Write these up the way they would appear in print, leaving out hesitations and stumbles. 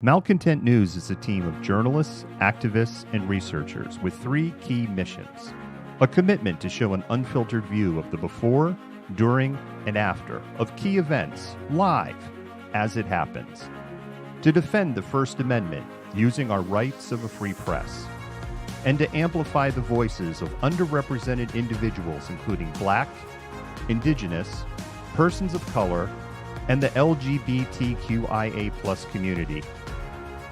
Malcontent News is a team of journalists, activists, and researchers with three key missions. A commitment to show an unfiltered view of the before, during, and after of key events, live, as it happens. To defend the First Amendment using our rights of a free press. And to amplify the voices of underrepresented individuals including Black, Indigenous, persons of color, and the LGBTQIA+ community.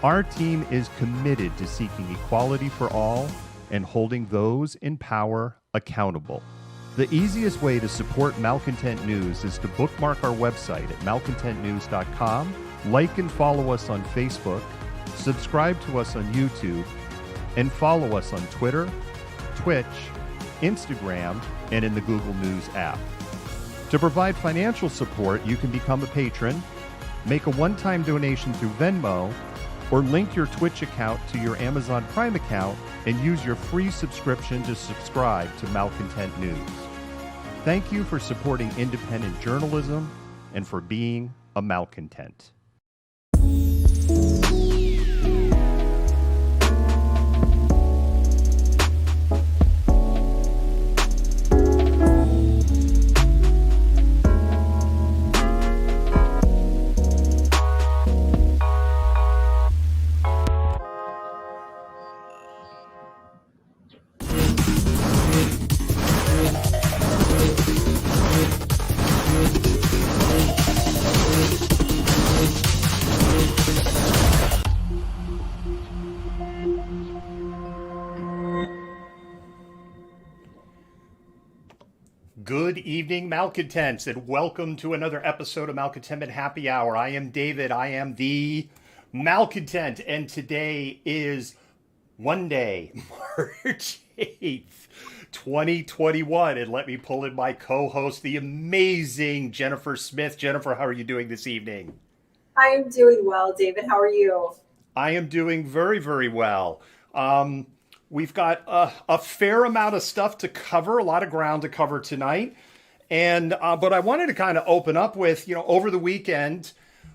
Our team is committed to seeking equality for all and holding those in power accountable. The easiest way to support Malcontent News is to bookmark our website at malcontentnews.com, like and follow us on Facebook, subscribe to us on YouTube, and follow us on Twitter, Twitch, Instagram, and in the Google News app. To provide financial support, you can become a patron, make a one-time donation through Venmo, or link your Twitch account to your Amazon Prime account and use your free subscription to subscribe to Malcontent News. Thank you for supporting independent journalism and for being a malcontent. Good evening, Malcontents, and welcome to another episode of Malcontentment Happy Hour. I am David. I am the Malcontent, and today is Monday, March 8th, 2021. And let me pull in my co-host, the amazing Jennifer Smith. Jennifer, how are you doing this evening? I am doing well, David. How are you? I am doing very, very well. We've got a fair amount of stuff to cover, a lot of ground to cover tonight. And but I wanted to kind of open up with, over the weekend,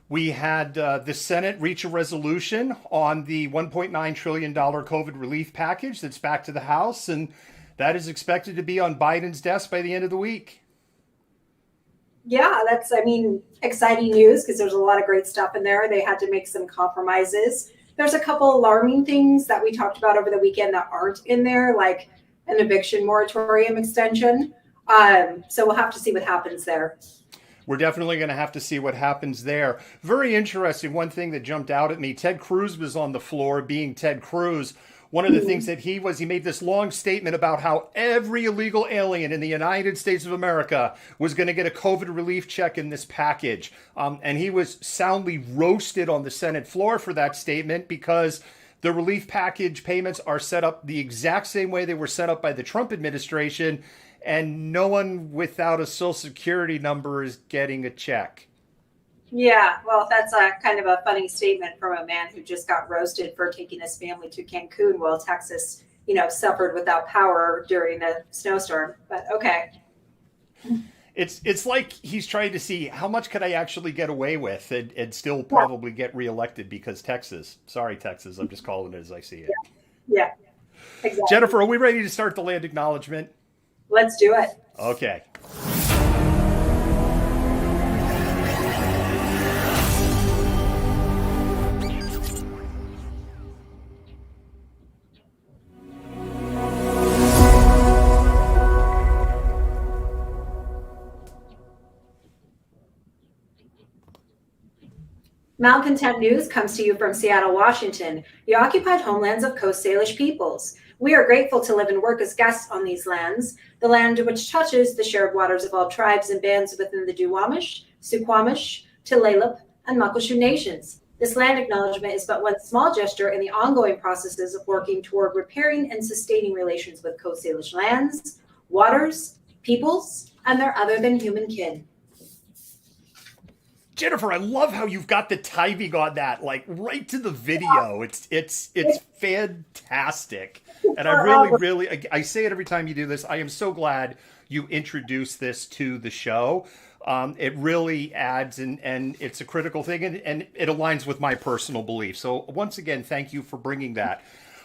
we had the Senate reach a resolution on the $1.9 trillion COVID relief package that's back to the House. And that is expected to be on Biden's desk by the end of the week. Yeah, that's, exciting news because there's a lot of great stuff in there. They had to make some compromises. There's a couple alarming things that we talked about over the weekend that aren't in there, like an eviction moratorium extension. So we'll have to see what happens there. We're definitely going to have to see what happens there. Very interesting. One thing that jumped out at me, Ted Cruz was on the floor being Ted Cruz. One of the things that he made this long statement about how every illegal alien in the United States of America was going to get a COVID relief check in this package. And he was soundly roasted on the Senate floor for that statement because the relief package payments are set up the exact same way they were set up by the Trump administration. And no one without a Social Security number is getting a check. Yeah, well, that's a kind of a funny statement from a man who just got roasted for taking his family to Cancun while Texas, suffered without power during a snowstorm. But okay. It's like he's trying to see how much could I actually get away with and still probably get reelected because Texas. Sorry, Texas. I'm just calling it as I see it. Yeah, exactly. Jennifer, are we ready to start the land acknowledgement? Let's do it. Okay. Malcontent News comes to you from Seattle, Washington, the occupied homelands of Coast Salish peoples. We are grateful to live and work as guests on these lands, the land which touches the shared waters of all tribes and bands within the Duwamish, Suquamish, Tulalip, and Muckleshoot nations. This land acknowledgement is but one small gesture in the ongoing processes of working toward repairing and sustaining relations with Coast Salish lands, waters, peoples, and their other than human kin. Jennifer, I love how you've got the timing on that, like right to the video. It's fantastic. And I really, I say it every time you do this. I am so glad you introduced this to the show. It really adds, and it's a critical thing, and it aligns with my personal beliefs. So once again, thank you for bringing that.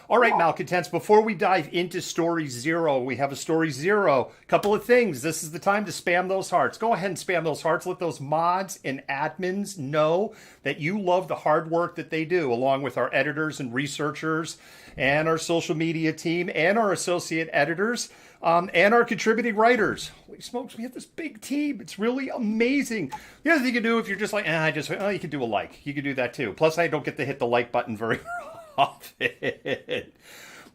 All right, Malcontents, before we dive into story 0, we have a story 0. Couple of things. This is the time to spam those hearts. Go ahead and spam those hearts. Let those mods and admins know that you love the hard work that they do, along with our editors and researchers and our social media team and our associate editors and our contributing writers. Holy smokes, we have this big team. It's really amazing. The other thing you can do if you're just like, you can do a like. You can do that too. Plus, I don't get to hit the like button very often.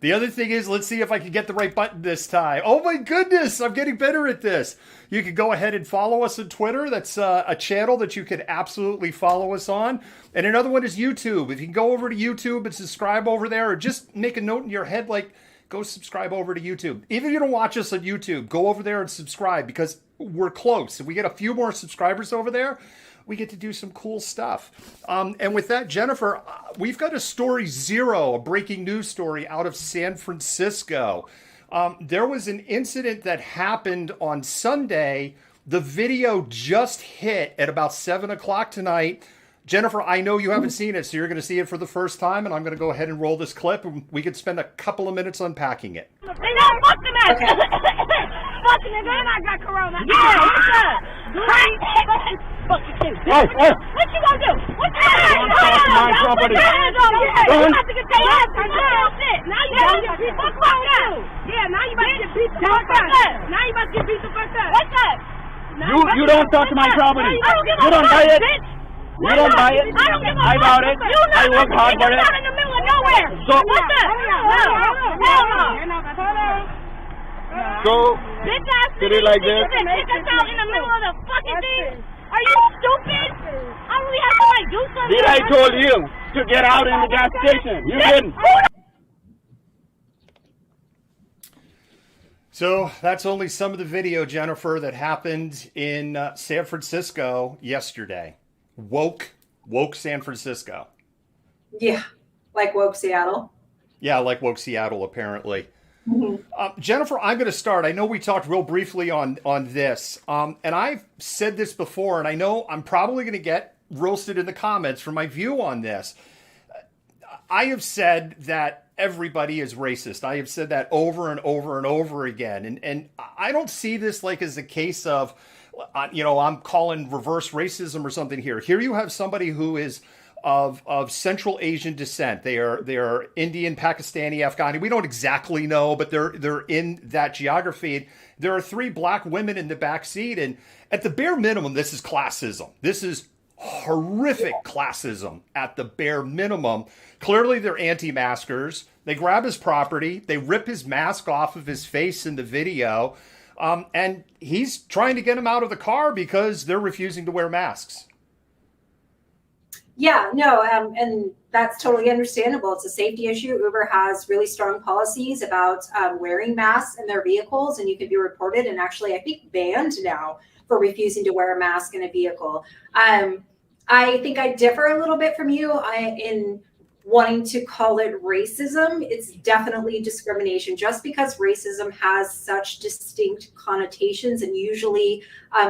The other thing is, let's see if I can get the right button this time. Oh my goodness, I'm getting better at this. You can go ahead and follow us on Twitter. That's a channel that you can absolutely follow us on. And another one is YouTube. If you can go over to YouTube and subscribe over there, or just make a note in your head, like, go subscribe over to YouTube. Even if you don't watch us on YouTube, go over there and subscribe, because we're close. If we get a few more subscribers over there, we get to do some cool stuff. And with that, Jennifer, we've got a story 0, a breaking news story out of San Francisco. There was an incident that happened on Sunday. The video just hit at about 7 o'clock tonight. Jennifer, I know you haven't seen it, so you're going to see it for the first time, and I'm going to go ahead and roll this clip, and we could spend a couple of minutes unpacking it. They don't fuck the man. Fucking nigga, and I got corona. Yeah, what's up? Fuck you too. What you gonna do? What you gonna do? Don't touch my property. You about to get your ass beat the shit. Now you about to get beat the fuck up. Yeah, now you about to get beat the fuck up. Now you about to get beat the fuck up. What's up? You don't touch my property. You don't buy it. You don't buy it. I don't give a fuck. I bought it. I work hard for it. You're not in the middle of nowhere. So what's up? Hell no. So Bitch ass did it like this? Kick us out in the middle of the fucking thing. Are you stupid? I really have to like do something. Did I told you to get out in the gas station? You didn't. So that's only some of the video, Jennifer, that happened in San Francisco yesterday. Woke San Francisco. Yeah, like woke Seattle. Yeah, like woke Seattle, apparently. Mm-hmm. Jennifer, I'm going to start. I know we talked real briefly on this, and I've said this before, and I know I'm probably going to get roasted in the comments for my view on this. I have said that everybody is racist. I have said that over and over and over again, and I don't see this like as a case of, I'm calling reverse racism or something here. Here you have somebody who is of Central Asian descent. They are Indian, Pakistani, Afghani. We don't exactly know, but they're in that geography. There are 3 black women in the back seat, and at the bare minimum, this is classism. This is horrific classism at the bare minimum. Clearly, they're anti-maskers. They grab his property. They rip his mask off of his face in the video. And he's trying to get him out of the car because they're refusing to wear masks. Yeah, no, and that's totally understandable. It's a safety issue. Uber has really strong policies about wearing masks in their vehicles, and you can be reported and actually, I think, banned now for refusing to wear a mask in a vehicle. I think I differ a little bit from you in wanting to call it racism. It's definitely discrimination, just because racism has such distinct connotations and usually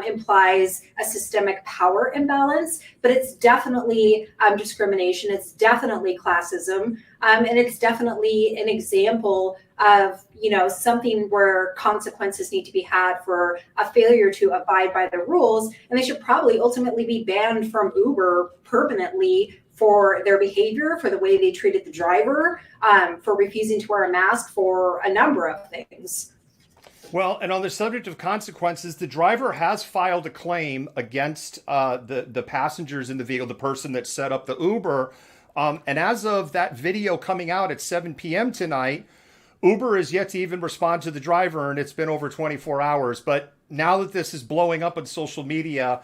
implies a systemic power imbalance, but it's definitely discrimination. It's definitely classism. And it's definitely an example of, something where consequences need to be had for a failure to abide by the rules. And they should probably ultimately be banned from Uber permanently for their behavior, for the way they treated the driver, for refusing to wear a mask, for a number of things. Well, and on the subject of consequences, the driver has filed a claim against the passengers in the vehicle, the person that set up the Uber. And as of that video coming out at 7 p.m. tonight, Uber is yet to even respond to the driver, and it's been over 24 hours. But now that this is blowing up on social media,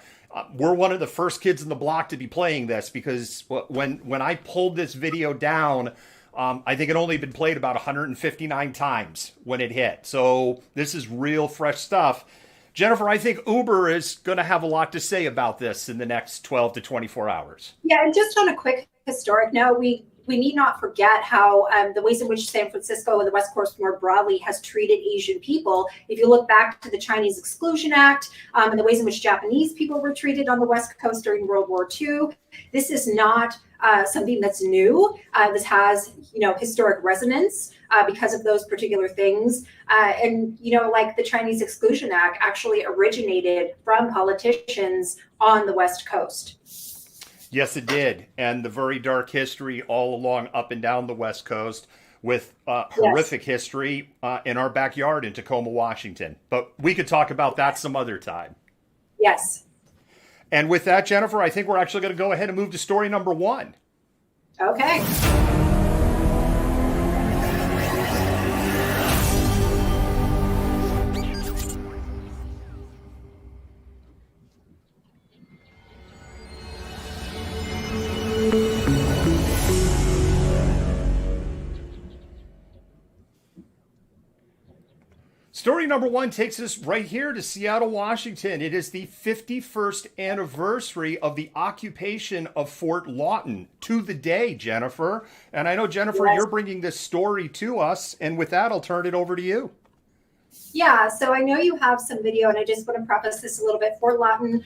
we're one of the first kids in the block to be playing this, because when I pulled this video down, I think it only been played about 159 times when it hit. So this is real fresh stuff. Jennifer, I think Uber is going to have a lot to say about this in the next 12 to 24 hours. Yeah, and just on a quick historic note, we need not forget how the ways in which San Francisco and the West Coast more broadly has treated Asian people. If you look back to the Chinese Exclusion Act and the ways in which Japanese people were treated on the West Coast during World War II, this is not something that's new. This has, historic resonance because of those particular things. And, like the Chinese Exclusion Act actually originated from politicians on the West Coast. Yes, it did. And the very dark history all along up and down the West Coast with horrific history in our backyard in Tacoma, Washington. But we could talk about that some other time. Yes. And with that, Jennifer, I think we're actually going to go ahead and move to story number 1. Okay. Story number 1 takes us right here to Seattle, Washington. It is the 51st anniversary of the occupation of Fort Lawton to the day, Jennifer. And I know, Jennifer, you're bringing this story to us. And with that, I'll turn it over to you. Yeah, so I know you have some video, and I just want to preface this a little bit. Fort Lawton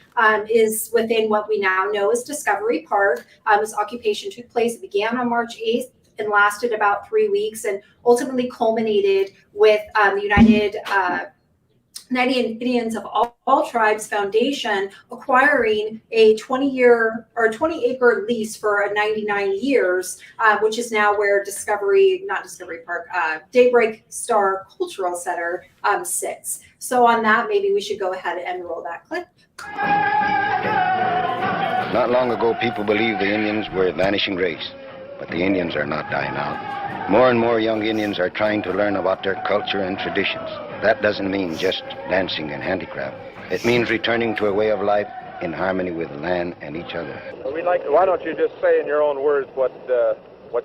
is within what we now know as Discovery Park. This occupation took place, it began on March 8th. And lasted about 3 weeks and ultimately culminated with the United Indians of all Tribes Foundation acquiring a 20-year or 20-acre lease for 99 years, which is now where Daybreak Star Cultural Center sits. So on that, maybe we should go ahead and roll that clip. Not long ago, people believed the Indians were a vanishing race. But the Indians are not dying out. More and more young Indians are trying to learn about their culture and traditions. That doesn't mean just dancing and handicraft. It means returning to a way of life in harmony with the land and each other. Why don't you just say in your own words what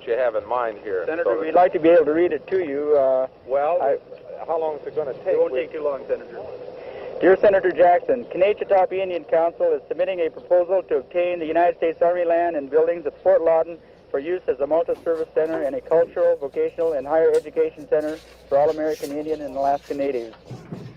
you have in mind here? Senator, we'd like to be able to read it to you. How long is it going to take? It won't take too long, Senator. Dear Senator Jackson, Kanechatawpee Indian Council is submitting a proposal to obtain the United States Army land and buildings at Fort Lawton for use as a multi-service center and a cultural, vocational, and higher education center for all American Indian and Alaska Natives.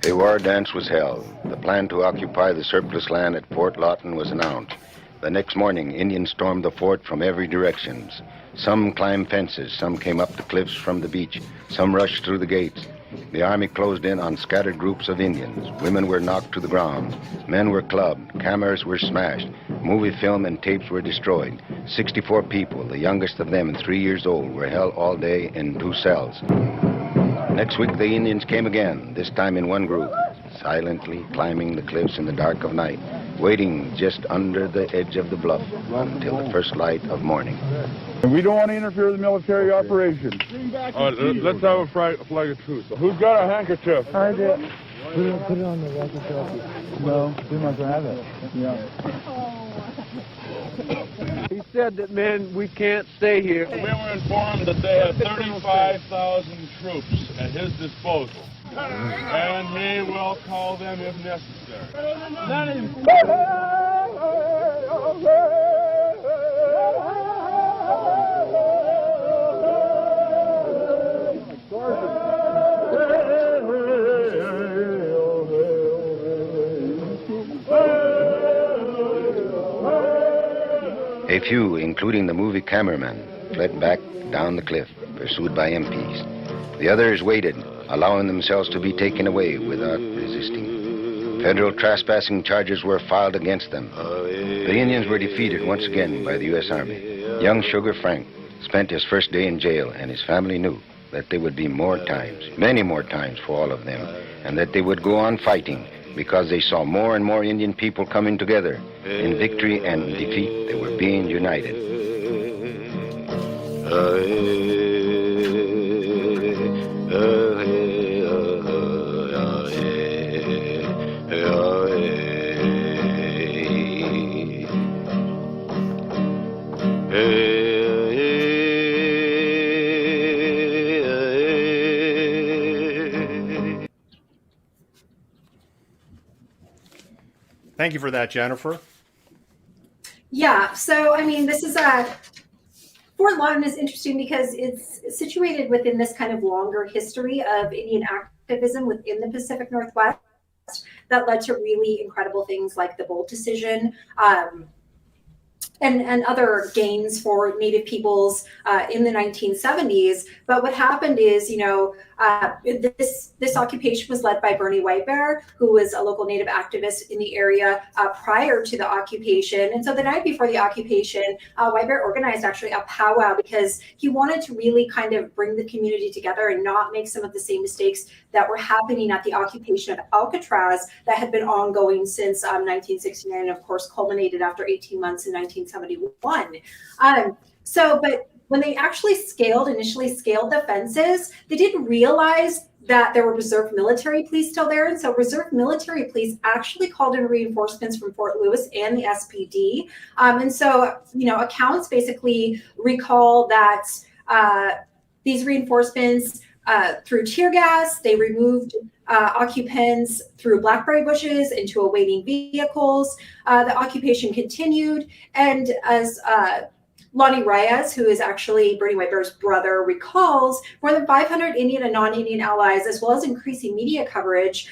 A war dance was held. The plan to occupy the surplus land at Fort Lawton was announced. The next morning, Indians stormed the fort from every direction. Some climbed fences, some came up the cliffs from the beach, some rushed through the gates. The Army closed in on scattered groups of Indians. Women were knocked to the ground. Men were clubbed. Cameras were smashed. Movie film and tapes were destroyed. 64 people, the youngest of them 3 years old, were held all day in 2 cells. Next week, the Indians came again, this time in one group, silently climbing the cliffs in the dark of night, waiting just under the edge of the bluff until the first light of morning. And we don't want to interfere with the military operation. Let's have a flag of truce. Who's got a handkerchief? I did. Put it on the walkie-talkie. No, we must have it. Yeah. He said that, man, we can't stay here. We were informed that they had 35,000 troops at his disposal. And he will call them if necessary. A few, including the movie cameraman, fled back down the cliff, pursued by MPs. The others waited, allowing themselves to be taken away without resisting. Federal trespassing charges were filed against them. The Indians were defeated once again by the U.S. Army. Young Sugar Frank spent his first day in jail, and his family knew that there would be more times, many more times for all of them, and that they would go on fighting because they saw more and more Indian people coming together. In victory and defeat, they were being united. Thank you for that, Jennifer. Yeah, so I mean, this is Fort Lawton is interesting because it's situated within this kind of longer history of Indian activism within the Pacific Northwest that led to really incredible things like the Bolt decision, and other gains for Native peoples in the 1970s. But what happened is, this occupation was led by Bernie Whitebear, who was a local Native activist in the area prior to the occupation. And so the night before the occupation, Whitebear organized actually a powwow because he wanted to really kind of bring the community together and not make some of the same mistakes that were happening at the occupation of Alcatraz that had been ongoing since 1969, and of course culminated after 18 months in 1971. But when they actually initially scaled the fences, they didn't realize that there were reserve military police still there. And so reserve military police actually called in reinforcements from Fort Lewis and the SPD. And so, accounts basically recall that these reinforcements through tear gas, they removed occupants through blackberry bushes into awaiting vehicles. The occupation continued. And as Lonnie Reyes, who is actually Bernie Whitebear's brother, recalls, more than 500 Indian and non-Indian allies, as well as increasing media coverage,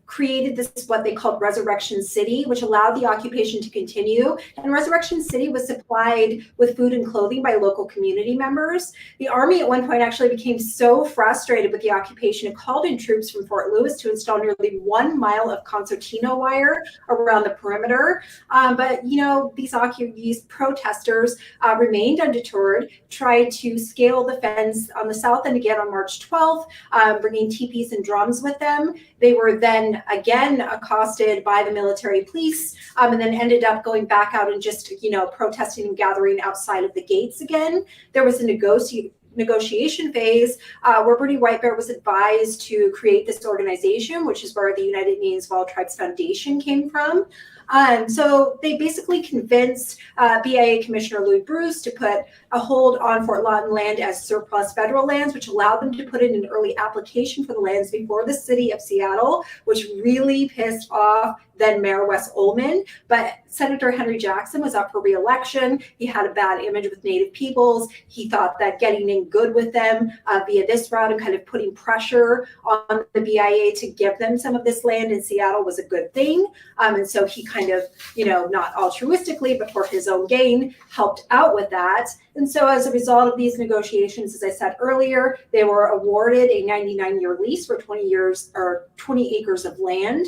created this, what they called Resurrection City, which allowed the occupation to continue. And Resurrection City was supplied with food and clothing by local community members. The Army at one point actually became so frustrated with the occupation, it called in troops from Fort Lewis to install nearly 1 mile of concertina wire around the perimeter. But these protesters remained undeterred, tried to scale the fence on the south end again on March 12th, bringing teepees and drums with them. They were then again accosted by the military police, and then ended up going back out and just, protesting and gathering outside of the gates again. There was a negotiation phase where Bernie Whitebear was advised to create this organization, which is where the United Nations of All Tribes Foundation came from. So they basically convinced BIA Commissioner Louis Bruce to put a hold on Fort Lawton land as surplus federal lands, which allowed them to put in an early application for the lands before the city of Seattle, which really pissed off then Mayor Wes Ullman. But Senator Henry Jackson was up for re-election. He had a bad image with Native peoples. He thought that getting in good with them via this route and kind of putting pressure on the BIA to give them some of this land in Seattle was a good thing. And so he kind of, not altruistically, but for his own gain, helped out with that. And so as a result of these negotiations, as I said earlier, they were awarded a 99-year lease for 20 acres of land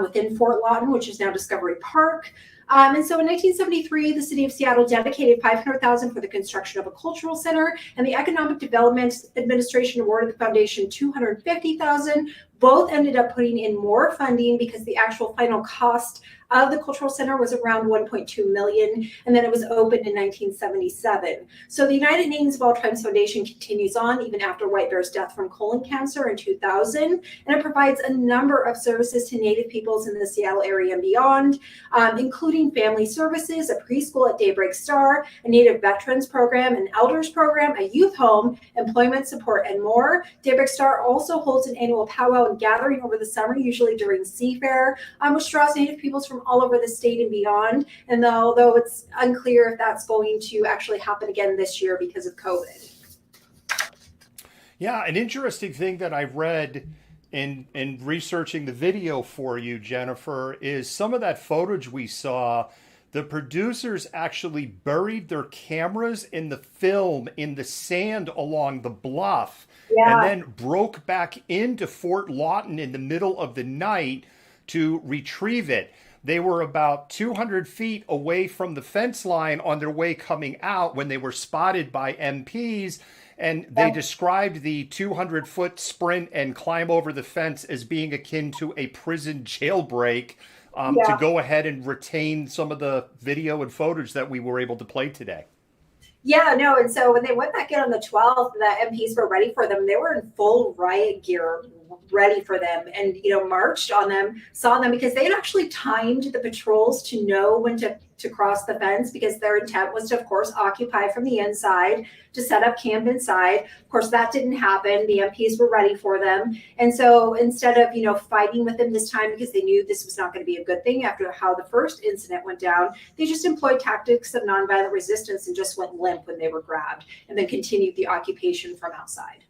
within Fort Lawton, which is now Discovery Park. And so in 1973, the city of Seattle dedicated $500,000 for the construction of a cultural center, and the Economic Development Administration awarded the foundation $250,000. Both ended up putting in more funding because the actual final cost of the cultural center was around $1.2 million, and then it was opened in 1977. So the United Nations of All Tribes Foundation continues on even after Whitebear's death from colon cancer in 2000, and it provides a number of services to Native peoples in the Seattle area and beyond, including family services, a preschool at Daybreak Star, a Native veterans program, an elders program, a youth home, employment support, and more. Daybreak Star also holds an annual powwow and gathering over the summer, usually during Seafair, which draws Native peoples from all over the state and beyond. And although it's unclear if that's going to actually happen again this year because of COVID. Yeah, an interesting thing that I've read in researching the video for you, Jennifer, is some of that footage we saw. The producers actually buried their cameras in the film in the sand along the bluff, and then broke back into Fort Lawton in the middle of the night to retrieve it. They were about 200 feet away from the fence line on their way coming out when they were spotted by MPs, and they described the 200-foot sprint and climb over the fence as being akin to a prison jailbreak. To go ahead and retain some of the video and footage that we were able to play today. Yeah, no, and so when they went back in on the 12th, the MPs were ready for them. They were in full riot gear, ready for them and, marched on them, saw them, because they had actually timed the patrols to know when to cross the fence, because their intent was to, of course, occupy from the inside, to set up camp inside. Of course, that didn't happen. The MPs were ready for them. And so instead of, fighting with them this time, because they knew this was not going to be a good thing after how the first incident went down, they just employed tactics of nonviolent resistance and just went limp when they were grabbed, and then continued the occupation from outside.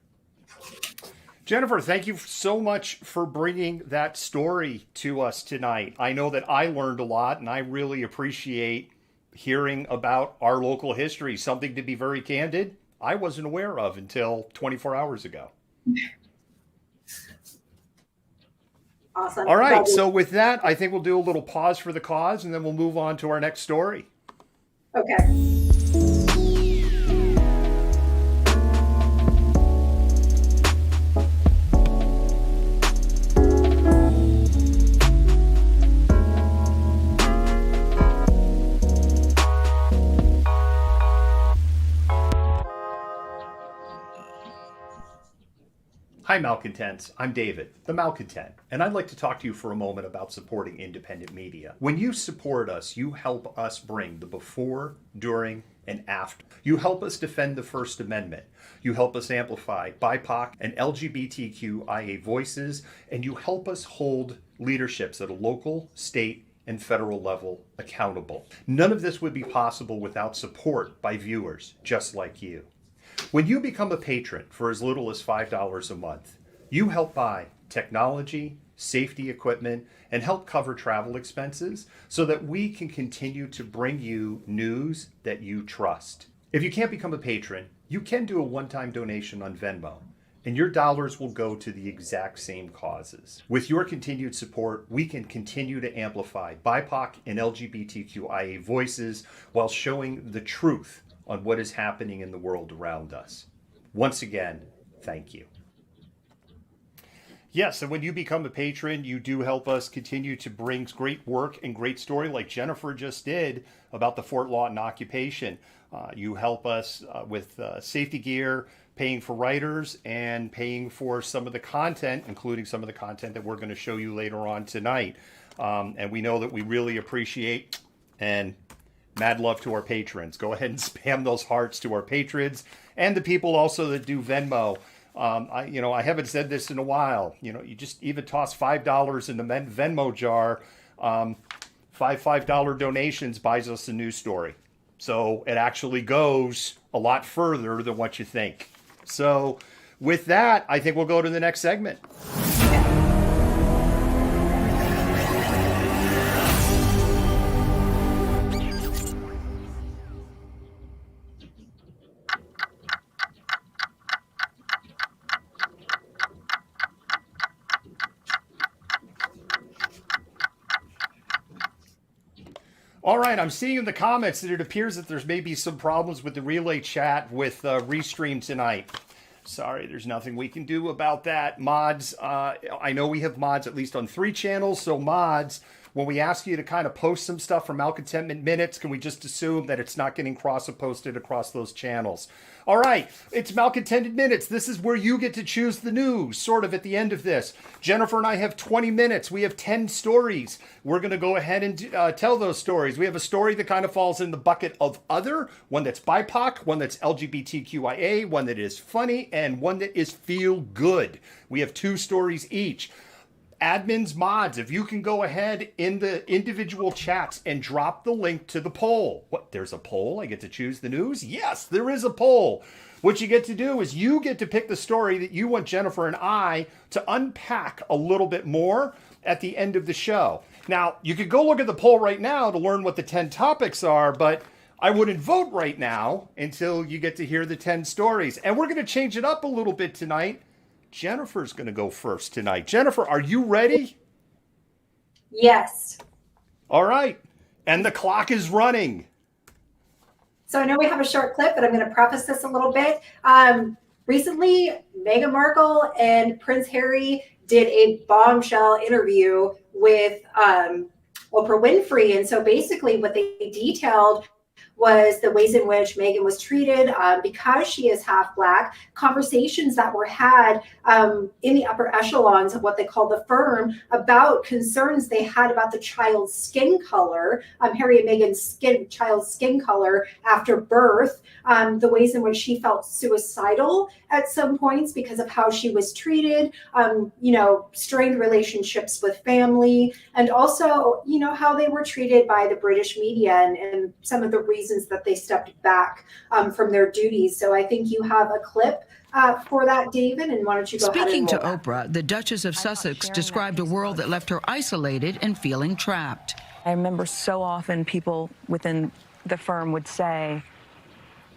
Jennifer, thank you so much for bringing that story to us tonight. I know that I learned a lot, and I really appreciate hearing about our local history, something, to be very candid, I wasn't aware of until 24 hours ago. Awesome. All right, so with that, I think we'll do a little pause for the cause, and then we'll move on to our next story. Okay. Hi, Malcontents. I'm David, the Malcontent, and I'd like to talk to you for a moment about supporting independent media. When you support us, you help us bring the before, during, and after. You help us defend the First Amendment. You help us amplify BIPOC and LGBTQIA voices, and you help us hold leaderships at a local, state, and federal level accountable. None of this would be possible without support by viewers just like you. When you become a patron for as little as $5 a month, you help buy technology, safety equipment, and help cover travel expenses so that we can continue to bring you news that you trust. If you can't become a patron, you can do a one-time donation on Venmo, and your dollars will go to the exact same causes. With your continued support, we can continue to amplify BIPOC and LGBTQIA voices while showing the truth on what is happening in the world around us. Once again, thank you. Yes, and when you become a patron, you do help us continue to bring great work and great story like Jennifer just did about the Fort Lawton occupation. You help us with safety gear, paying for writers, and paying for some of the content, including some of the content that we're going to show you later on tonight. And we know that we really appreciate and mad love to our patrons. Go ahead and spam those hearts to our patrons and the people also that do Venmo. I haven't said this in a while. You just even toss $5 in the Venmo jar. $5 donations buys us a news story. So it actually goes a lot further than what you think. So with that, I think we'll go to the next segment. All right, I'm seeing in the comments that it appears that there's maybe some problems with the relay chat with Restream tonight. Sorry, there's nothing we can do about that. Mods, I know we have mods at least on 3 channels, so mods, when we ask you to kind of post some stuff for Malcontentment Minutes, can we just assume that it's not getting posted across those channels? All right, it's Malcontented Minutes. This is where you get to choose the news, sort of at the end of this. Jennifer and I have 20 minutes. We have 10 stories. We're going to go ahead and tell those stories. We have a story that kind of falls in the bucket of other, one that's BIPOC, one that's LGBTQIA, one that is funny, and one that is feel good. We have 2 stories each. Admins, mods, if you can go ahead in the individual chats and drop the link to the poll. What, there's a poll? I get to choose the news? Yes, there is a poll. What you get to do is you get to pick the story that you want Jennifer and I to unpack a little bit more at the end of the show. Now, you could go look at the poll right now to learn what the 10 topics are, but I wouldn't vote right now until you get to hear the 10 stories. And we're going to change it up a little bit tonight. Jennifer's going to go first tonight. Jennifer, are you ready? Yes. All right. And the clock is running. So I know we have a short clip, but I'm going to preface this a little bit. Recently, Meghan Markle and Prince Harry did a bombshell interview with Oprah Winfrey. And so basically what they detailed was the ways in which Meghan was treated because she is half Black, conversations that were had in the upper echelons of what they call the firm about concerns they had about the child's skin color, Harry and Meghan's child's skin color after birth, the ways in which she felt suicidal at some points because of how she was treated, strained relationships with family, and also, how they were treated by the British media and some of the reasons that they stepped back from their duties. So I think you have a clip for that, David, and why don't you go ahead and Speaking to roll that. Oprah, the Duchess of Sussex described a world that left her isolated and feeling trapped. I remember so often people within the firm would say,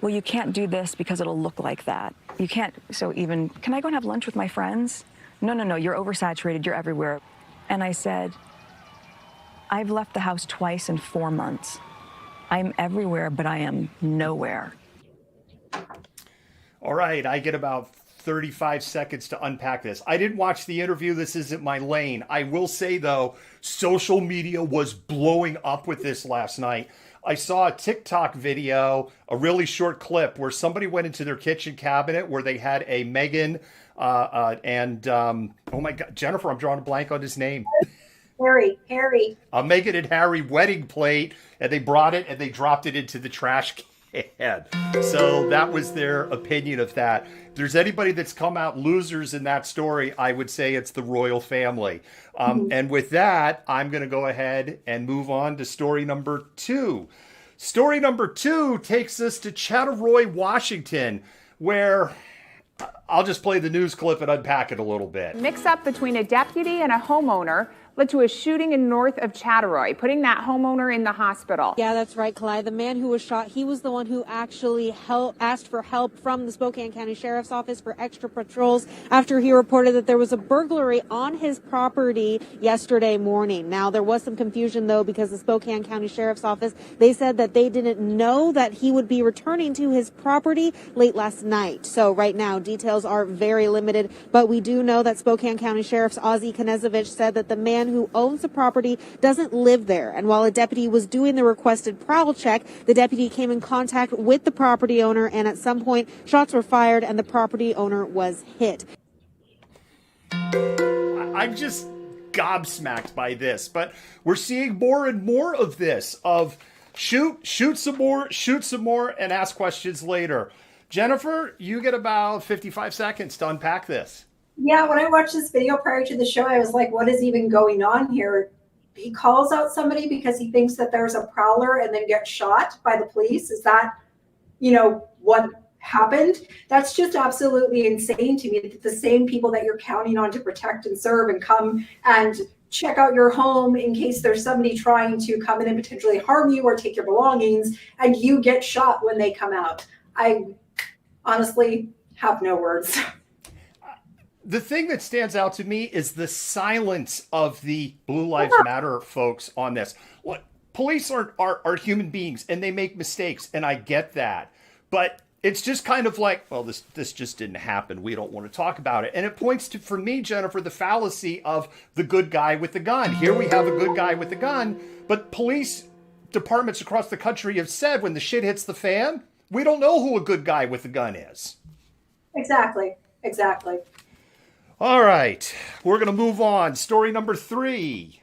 well, you can't do this because it'll look like that. You can't, can I go and have lunch with my friends? No, you're oversaturated, you're everywhere. And I said, I've left the house twice in 4 months. I'm everywhere, but I am nowhere. All right, I get about 35 seconds to unpack this. I didn't watch the interview. This isn't my lane. I will say, though, social media was blowing up with this last night. I saw a TikTok video, a really short clip, where somebody went into their kitchen cabinet where they had a Meghan oh my God, Jennifer, I'm drawing a blank on his name. Harry. A Meghan and Harry wedding plate, and they brought it and they dropped it into the trash can. So that was their opinion of that. If there's anybody that's come out losers in that story, I would say it's the royal family. And with that, I'm going to go ahead and move on to story number 2. Story number 2 takes us to Chattaroy, Washington, where I'll just play the news clip and unpack it a little bit. Mix-up between a deputy and a homeowner led to a shooting in north of Chattaroy, putting that homeowner in the hospital. Yeah, that's right, Kalai. The man who was shot, he was the one who actually asked for help from the Spokane County Sheriff's Office for extra patrols after he reported that there was a burglary on his property yesterday morning. Now, there was some confusion, though, because the Spokane County Sheriff's Office, they said that they didn't know that he would be returning to his property late last night. So right now, details are very limited, but we do know that Spokane County Sheriff's Ozzie Knezovich said that the man who owns the property doesn't live there. And while a deputy was doing the requested prowl check, the deputy came in contact with the property owner, and at some point, shots were fired and the property owner was hit. I'm just gobsmacked by this, but we're seeing more and more of this, of shoot some more, and ask questions later. Jennifer, you get about 55 seconds to unpack this. Yeah, when I watched this video prior to the show, I was like, what is even going on here? He calls out somebody because he thinks that there's a prowler and then gets shot by the police. Is that, what happened? That's just absolutely insane to me, that the same people that you're counting on to protect and serve and come and check out your home in case there's somebody trying to come in and potentially harm you or take your belongings, and you get shot when they come out. I honestly have no words. The thing that stands out to me is the silence of the Blue Lives Matter folks on this. Look, police are human beings and they make mistakes, and I get that. But it's just kind of like, well, this just didn't happen. We don't want to talk about it. And it points to, for me, Jennifer, the fallacy of the good guy with the gun. Here we have a good guy with the gun, but police departments across the country have said when the shit hits the fan, we don't know who a good guy with the gun is. Exactly. All right, we're going to move on. Story number 3.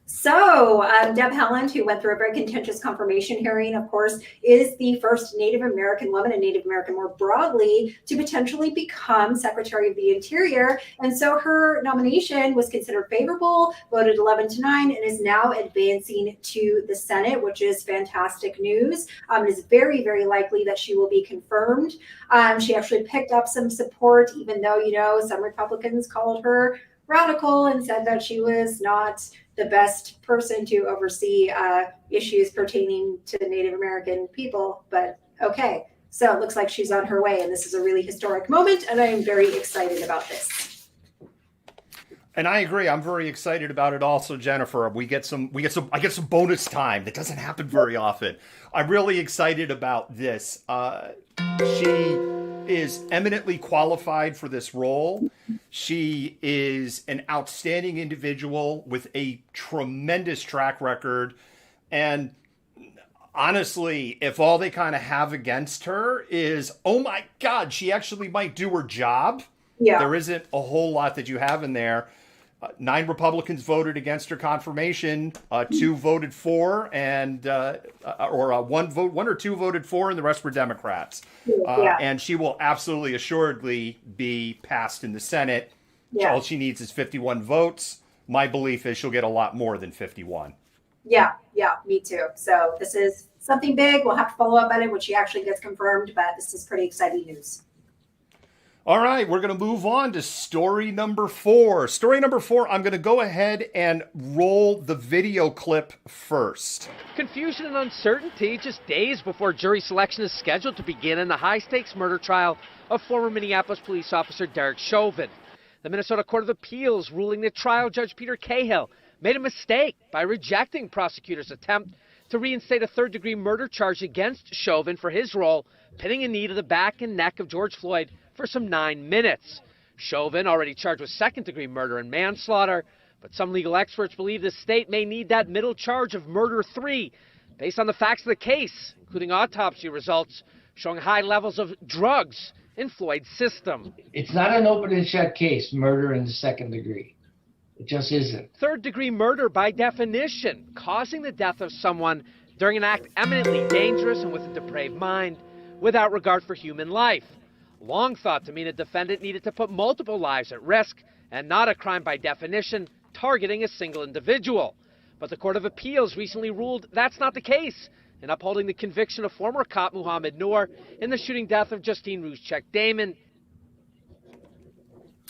So Deb Haaland, who went through a very contentious confirmation hearing, of course, is the first Native American woman, and Native American more broadly, to potentially become Secretary of the Interior. And so her nomination was considered favorable, voted 11-9, and is now advancing to the Senate, which is fantastic news. It is very, very likely that she will be confirmed. She actually picked up some support, even though, some Republicans called her radical and said that she was not the best person to oversee issues pertaining to the Native American people. But okay, so it looks like she's on her way, and this is a really historic moment, and I am very excited about this. And I agree. I'm very excited about it also, Jennifer. I get some bonus time. That doesn't happen very often. I'm really excited about this. She is eminently qualified for this role. She is an outstanding individual with a tremendous track record. And Honestly, if all they kind of have against her is, oh my God, she actually might do her job. Yeah. There isn't a whole lot that you have in there. 9 Republicans voted against her confirmation. 2 voted for, and one or two voted for, and the rest were Democrats. And she will absolutely, assuredly be passed in the Senate. Yeah. All she needs is 51 votes. My belief is she'll get a lot more than 51. Yeah, me too. So this is something big. We'll have to follow up on it when she actually gets confirmed, but this is pretty exciting news. All right, we're going to move on to story number 4. Story number 4, I'm going to go ahead and roll the video clip first. Confusion and uncertainty just days before jury selection is scheduled to begin in the high-stakes murder trial of former Minneapolis police officer Derek Chauvin. The Minnesota Court of Appeals ruling that trial judge Peter Cahill made a mistake by rejecting prosecutors' attempt to reinstate a third-degree murder charge against Chauvin for his role pinning a knee to the back and neck of George Floyd for some 9 minutes. Chauvin already charged with second-degree murder and manslaughter, but some legal experts believe the state may need that middle charge of murder 3 based on the facts of the case, including autopsy results showing high levels of drugs in Floyd's system. It's not an open and shut case, murder in the second degree. It just isn't. Third-degree murder, by definition, causing the death of someone during an act eminently dangerous and with a depraved mind, without regard for human life. Long thought to mean a defendant needed to put multiple lives at risk, and not a crime by definition targeting a single individual. But the Court of Appeals recently ruled that's not the case, in upholding the conviction of former cop Muhammad Noor in the shooting death of Justine Ruszczyk-Damon.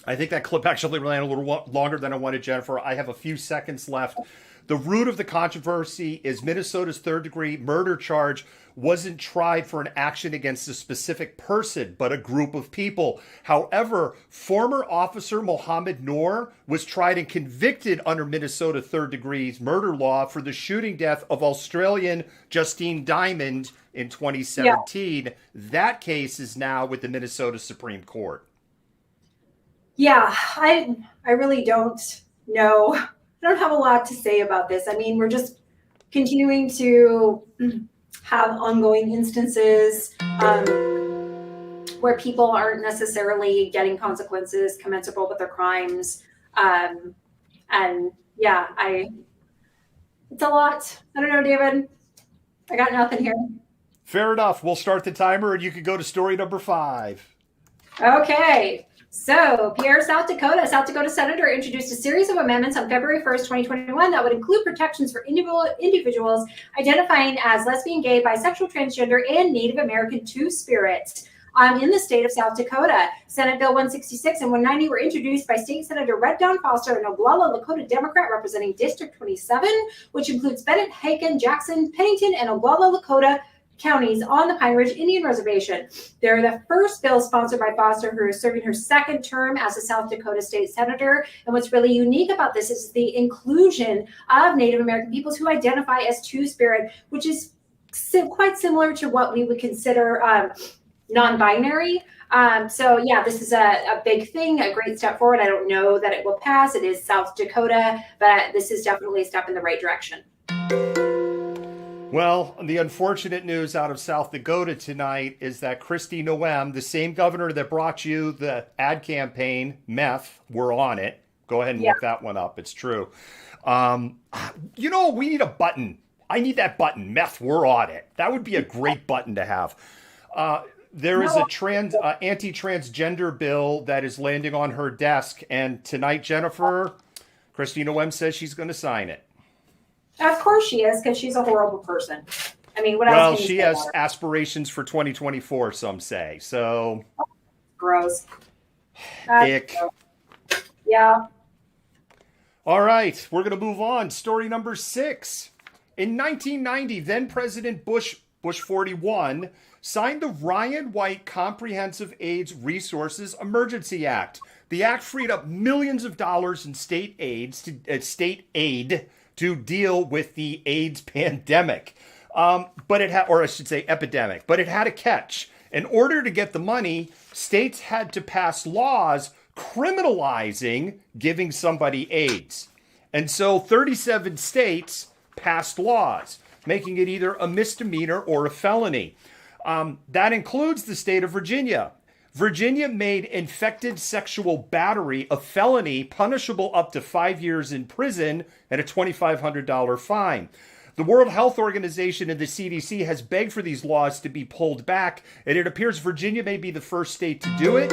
I think that clip actually ran a little longer than I wanted, Jennifer. I have a few seconds left. The root of the controversy is Minnesota's third-degree murder charge wasn't tried for an action against a specific person, but a group of people. However, former officer Muhammad Noor was tried and convicted under Minnesota third-degree murder law for the shooting death of Australian Justine Diamond in 2017. Yeah. That case is now with the Minnesota Supreme Court. Yeah, I really don't know. I don't have a lot to say about this. I mean, we're just continuing to have ongoing instances where people aren't necessarily getting consequences commensurable with their crimes. And yeah, it's a lot. I don't know, David. I got nothing here. Fair enough. We'll start the timer and you can go to story number 5. Okay. So, Pierre, South Dakota Senator introduced a series of amendments on February 1st, 2021 that would include protections for individuals identifying as lesbian, gay, bisexual, transgender, and Native American Two-Spirit in the state of South Dakota. Senate Bill 166 and 190 were introduced by State Senator Red Dawn Foster, an Oglala Lakota Democrat representing District 27, which includes Bennett, Haken, Jackson, Pennington, and Oglala Lakota counties on the Pine Ridge Indian Reservation. They're the first bill sponsored by Foster, who is serving her second term as a South Dakota state senator. And what's really unique about this is the inclusion of Native American peoples who identify as Two-Spirit, which is quite similar to what we would consider non-binary. So yeah, this is a big thing, a great step forward. I don't know that it will pass. It is South Dakota, but this is definitely a step in the right direction. Well, the unfortunate news out of South Dakota tonight is that Kristi Noem, the same governor that brought you the ad campaign, meth, we're on it. Go ahead and look that one up. It's true. We need a button. I need that button, meth, we're on it. That would be a great button to have. There is a anti-transgender bill that is landing on her desk. And tonight, Jennifer, Kristi Noem says she's going to sign it. Of course she is, because she's a horrible person. I mean, what else? Well, she has aspirations for 2024, some say. So gross. Ick. Yeah. All right, we're going to move on. Story number 6. In 1990, then President Bush 41, signed the Ryan White Comprehensive AIDS Resources Emergency Act. The act freed up millions of dollars in state aid to deal with the AIDS pandemic. But it had, or I should say epidemic, but it had a catch. In order to get the money, states had to pass laws criminalizing giving somebody AIDS. And so 37 states passed laws. making it either a misdemeanor or a felony. That includes the state of Virginia. Virginia made infected sexual battery a felony punishable up to 5 years in prison and a $2,500 fine. The World Health Organization and the CDC has begged for these laws to be pulled back, and it appears Virginia may be the first state to do it.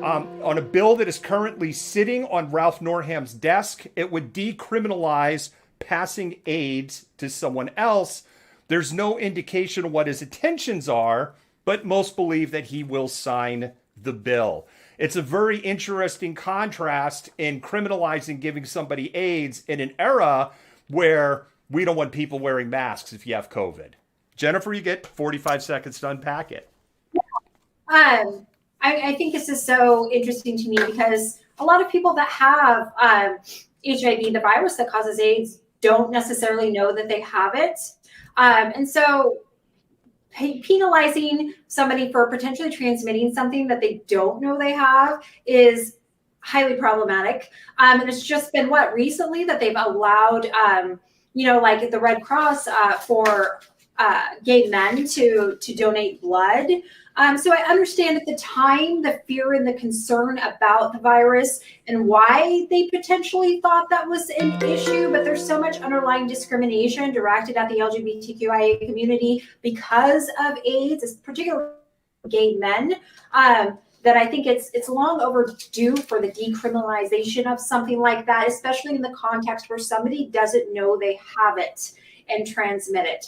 On a bill that is currently sitting on Ralph Norham's desk, it would decriminalize passing AIDS to someone else. There's no indication of what his intentions are, but most believe that he will sign the bill. It's a very interesting contrast in criminalizing giving somebody AIDS in an era where we don't want people wearing masks if you have COVID. Jennifer, you get 45 seconds to unpack it. I think this is so interesting to me because a lot of people that have HIV, the virus that causes AIDS, don't necessarily know that they have it. And so penalizing somebody for potentially transmitting something that they don't know they have is highly problematic. And it's just been recently that they've allowed, like the Red Cross for gay men to donate blood. So I understand at the time the fear and the concern about the virus and why they potentially thought that was an issue, but there's so much underlying discrimination directed at the LGBTQIA community because of AIDS, particularly gay men, that I think it's long overdue for the decriminalization of something like that, especially in the context where somebody doesn't know they have it and transmit it.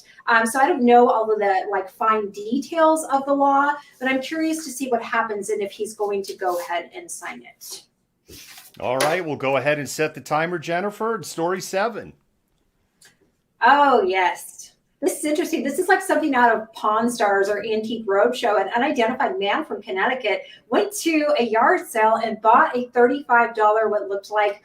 So I don't know all of the fine details of the law, but I'm curious to see what happens and if he's going to go ahead and sign it. All right, we'll go ahead and set the timer, Jennifer, and story 7. Oh, yes. This is interesting. This is like something out of Pawn Stars or Antique Roadshow. An unidentified man from Connecticut went to a yard sale and bought a $35, what looked like,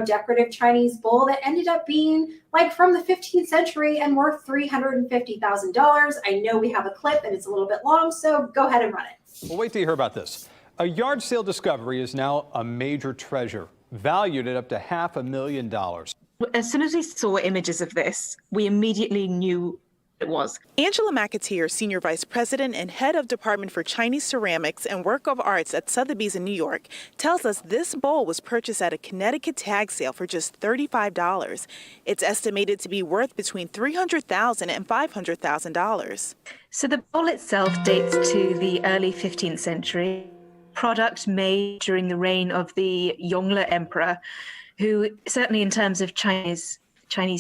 decorative Chinese bowl that ended up being from the 15th century and worth $350,000. I know we have a clip and it's a little bit long, so go ahead and run it. Well, wait till you hear about this. A yard sale discovery is now a major treasure, valued at up to $500,000. As soon as we saw images of this, we immediately knew it was. Angela McAteer, Senior Vice President and Head of Department for Chinese Ceramics and Work of Arts at Sotheby's in New York, tells us this bowl was purchased at a Connecticut tag sale for just $35. It's estimated to be worth between $300,000 and $500,000. So the bowl itself dates to the early 15th century, product made during the reign of the Yongle Emperor, who certainly in terms of Chinese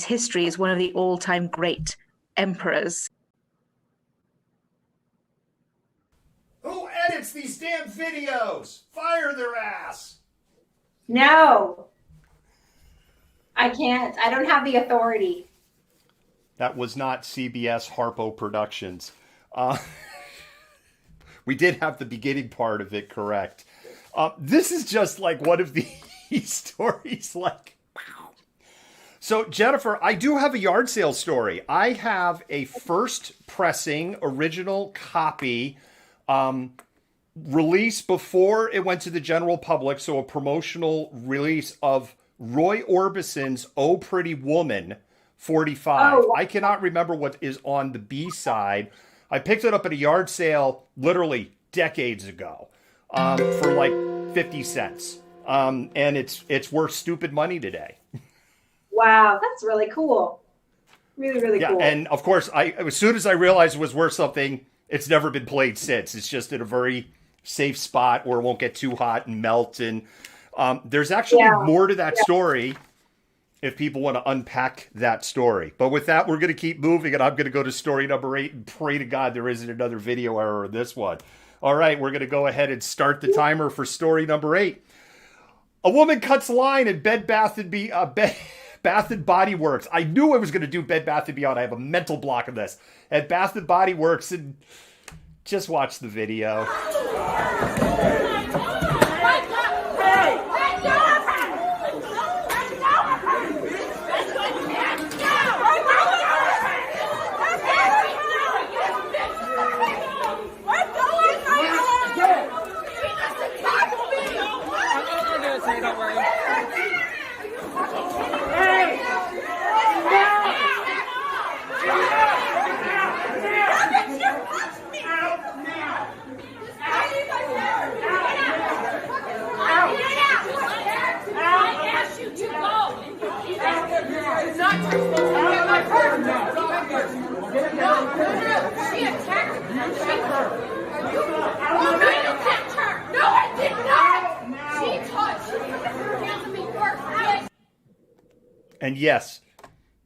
history is one of the all-time great emperors. Who edits these damn videos? Fire their ass! No. I can't. I don't have the authority. That was not CBS Harpo Productions. We did have the beginning part of it correct. This is just one of these stories So, Jennifer, I do have a yard sale story. I have a first pressing original copy release before it went to the general public, so a promotional release of Roy Orbison's Oh Pretty Woman 45. Oh. I cannot remember what is on the B side. I picked it up at a yard sale literally decades ago for 50 cents. And it's worth stupid money today. Wow, that's really cool. Really, really cool. Yeah, and of course, as soon as I realized it was worth something, it's never been played since. It's just in a very safe spot where it won't get too hot and melt. And there's actually more to that story if people want to unpack that story. But with that, we're going to keep moving, and I'm going to go to story number 8 and pray to God there isn't another video error in this one. All right, we're going to go ahead and start the timer for story number 8. A woman cuts line at Bed Bath & Body Works. I knew I was going to do Bed Bath & Beyond. I have a mental block of this. At Bath & Body Works, and just watch the video. And yes,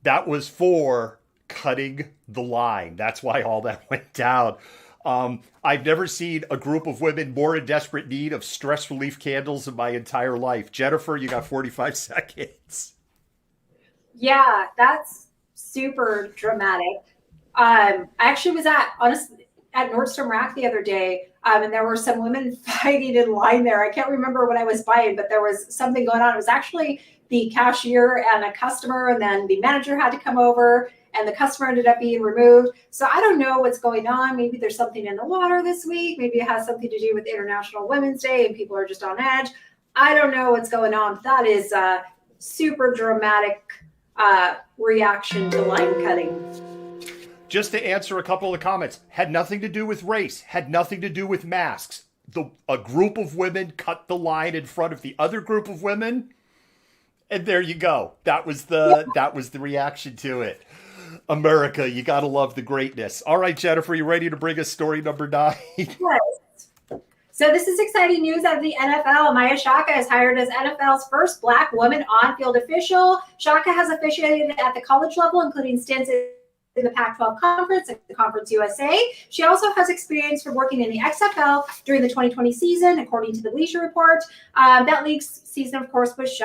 that was for cutting the line. That's why all that went down. I've never seen a group of women more in desperate need of stress relief candles in my entire life. Jennifer, you got 45 seconds. Yeah, that's super dramatic. I actually was at Nordstrom Rack the other day, and there were some women fighting in line there. I can't remember what I was buying, but there was something going on. It was actually the cashier and a customer, and then the manager had to come over, and the customer ended up being removed. So I don't know what's going on. Maybe there's something in the water this week. Maybe it has something to do with International Women's Day, and people are just on edge. I don't know what's going on. That is a super dramatic reaction to line cutting. Just to answer a couple of comments, had nothing to do with race, had nothing to do with masks. A group of women cut the line in front of the other group of women, and there you go. That was the reaction to it. America, you gotta love the greatness. All right, Jennifer, you ready to bring us story number 9? Yes. So this is exciting news out of the NFL. Maya Shaka is hired as NFL's first Black woman on-field official. Shaka has officiated at the college level, including stints in the Pac-12 Conference and the Conference USA. She also has experience from working in the XFL during the 2020 season, according to the Bleacher Report. That league's season, of course, was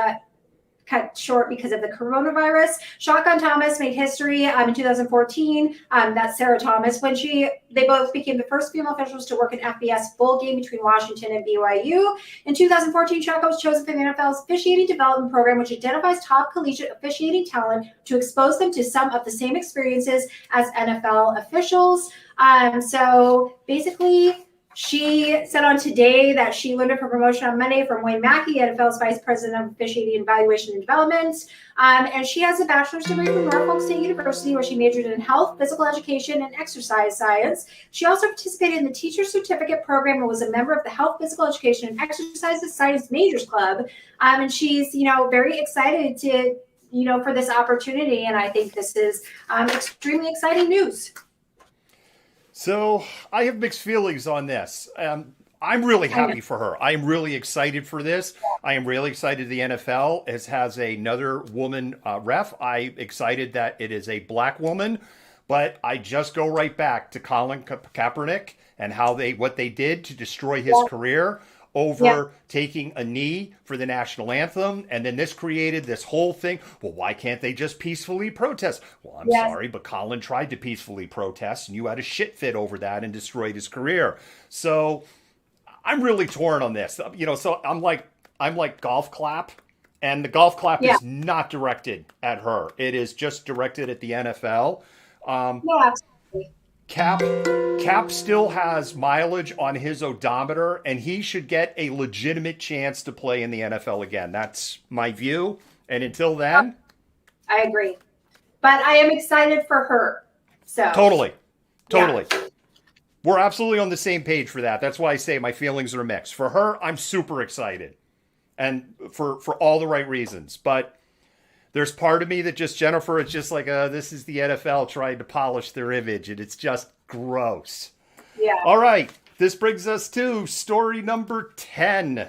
cut short because of the coronavirus. Shotgun Thomas made history in 2014. That's Sarah Thomas, when they both became the first female officials to work an FBS bowl game between Washington and BYU. In 2014, Shaka was chosen for the NFL's officiating development program, which identifies top collegiate officiating talent to expose them to some of the same experiences as NFL officials. So basically, she said on Today that she learned of her promotion on Monday from Wayne Mackey, NFL's Vice President of Officiating and Evaluation and Development. And she has a bachelor's degree from Norfolk State University, where she majored in health, physical education, and exercise science. She also participated in the Teacher Certificate Program and was a member of the Health, Physical Education, and Exercise Science Majors Club. And she's, very excited to, for this opportunity. And I think this is extremely exciting news. So I have mixed feelings on this. I'm really happy for her. I am really excited for this. I am really excited the NFL has another woman ref. I'm excited that it is a Black woman, but I just go right back to Colin Kaepernick and what they did to destroy his career over taking a knee for the national anthem. And then this created this whole thing. Well, why can't they just peacefully protest? Well, I'm sorry, but Colin tried to peacefully protest and you had a shit fit over that and destroyed his career. So I'm really torn on this. So I'm like golf clap, and the golf clap is not directed at her. It is just directed at the NFL. Absolutely. Cap still has mileage on his odometer, and he should get a legitimate chance to play in the NFL again. That's my view. And until then, I agree. But I am excited for her. So Totally. Yeah. We're absolutely on the same page for that. That's why I say my feelings are mixed. For her, I'm super excited. And for all the right reasons. But there's part of me that Jennifer, it's just like, this is the NFL trying to polish their image, and it's just gross. Yeah. All right. This brings us to story number 10.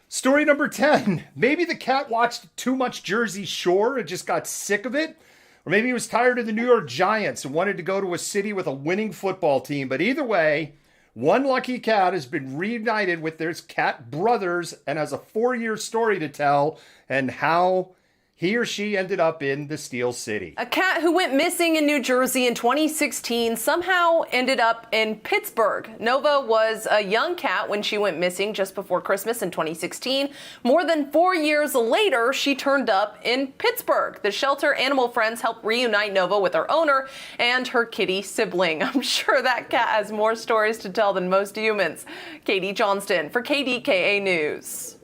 Story number 10. Maybe the cat watched too much Jersey Shore and just got sick of it. Or maybe he was tired of the New York Giants and wanted to go to a city with a winning football team. But either way, one lucky cat has been reunited with their cat brothers and has a 4-year story to tell, and how he or she ended up in the Steel City. A cat who went missing in New Jersey in 2016 somehow ended up in Pittsburgh. Nova was a young cat when she went missing just before Christmas in 2016. More than 4 years later, she turned up in Pittsburgh. The shelter animal friends helped reunite Nova with her owner and her kitty sibling. I'm sure that cat has more stories to tell than most humans. Katie Johnston for KDKA News.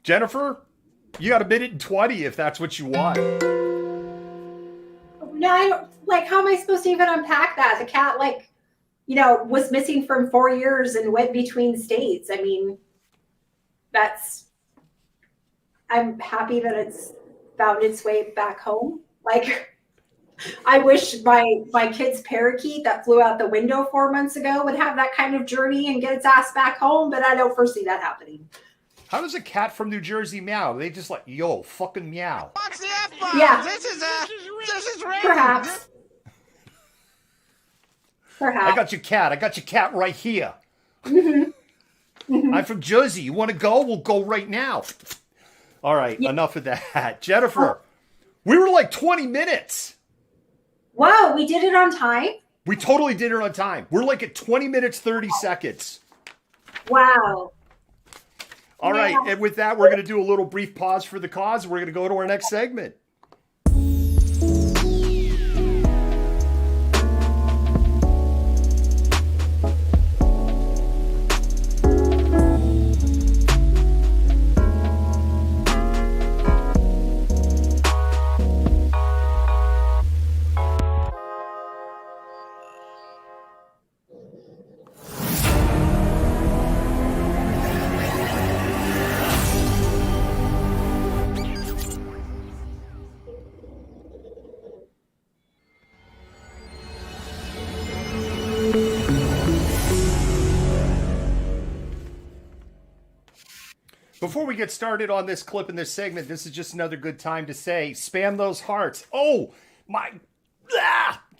Jennifer, you got a minute and 20 if that's what you want. No, I don't, how am I supposed to even unpack that? The cat, was missing from 4 years and went between states. I mean, I'm happy that it's found its way back home. I wish my kid's parakeet that flew out the window 4 months ago would have that kind of journey and get its ass back home, but I don't foresee that happening. How does a cat from New Jersey meow? They just like, yo, fucking meow. What's the F-bomb? Yeah. This is racist. Perhaps. I got your cat. I got your cat right here. I'm from Jersey. You want to go? We'll go right now. All right, enough of that. Jennifer, we were like 20 minutes. Wow, we did it on time? We totally did it on time. We're like at 20 minutes, 30 seconds. Wow. All right, and with that, we're going to do a little brief pause for the cause. We're going to go to our next segment. Before we get started on this clip in this segment, this is just another good time to say, spam those hearts. Oh,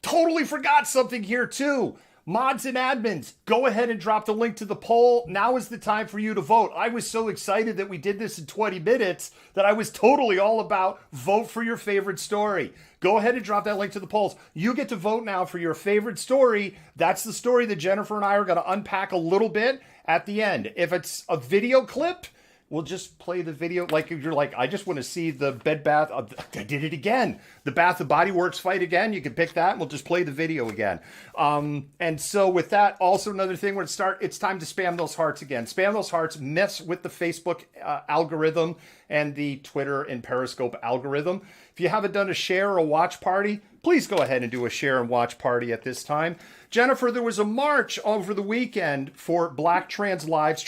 totally forgot something here too. Mods and admins, go ahead and drop the link to the poll. Now is the time for you to vote. I was so excited that we did this in 20 minutes that I was totally all about vote for your favorite story. Go ahead and drop that link to the polls. You get to vote now for your favorite story. That's the story that Jennifer and I are going to unpack a little bit at the end. If it's a video clip, we'll just play the video. Like, if you're like, I just want to see the Bed Bath. I did it again. The Bath and Body Works fight again. You can pick that and we'll just play the video again. And so with that, also another thing, we're going to start. It's time to spam those hearts again. Spam those hearts. Mess with the Facebook algorithm and the Twitter and Periscope algorithm. If you haven't done a share or a watch party, please go ahead and do a share and watch party at this time. Jennifer, there was a march over the weekend for Black Trans Lives,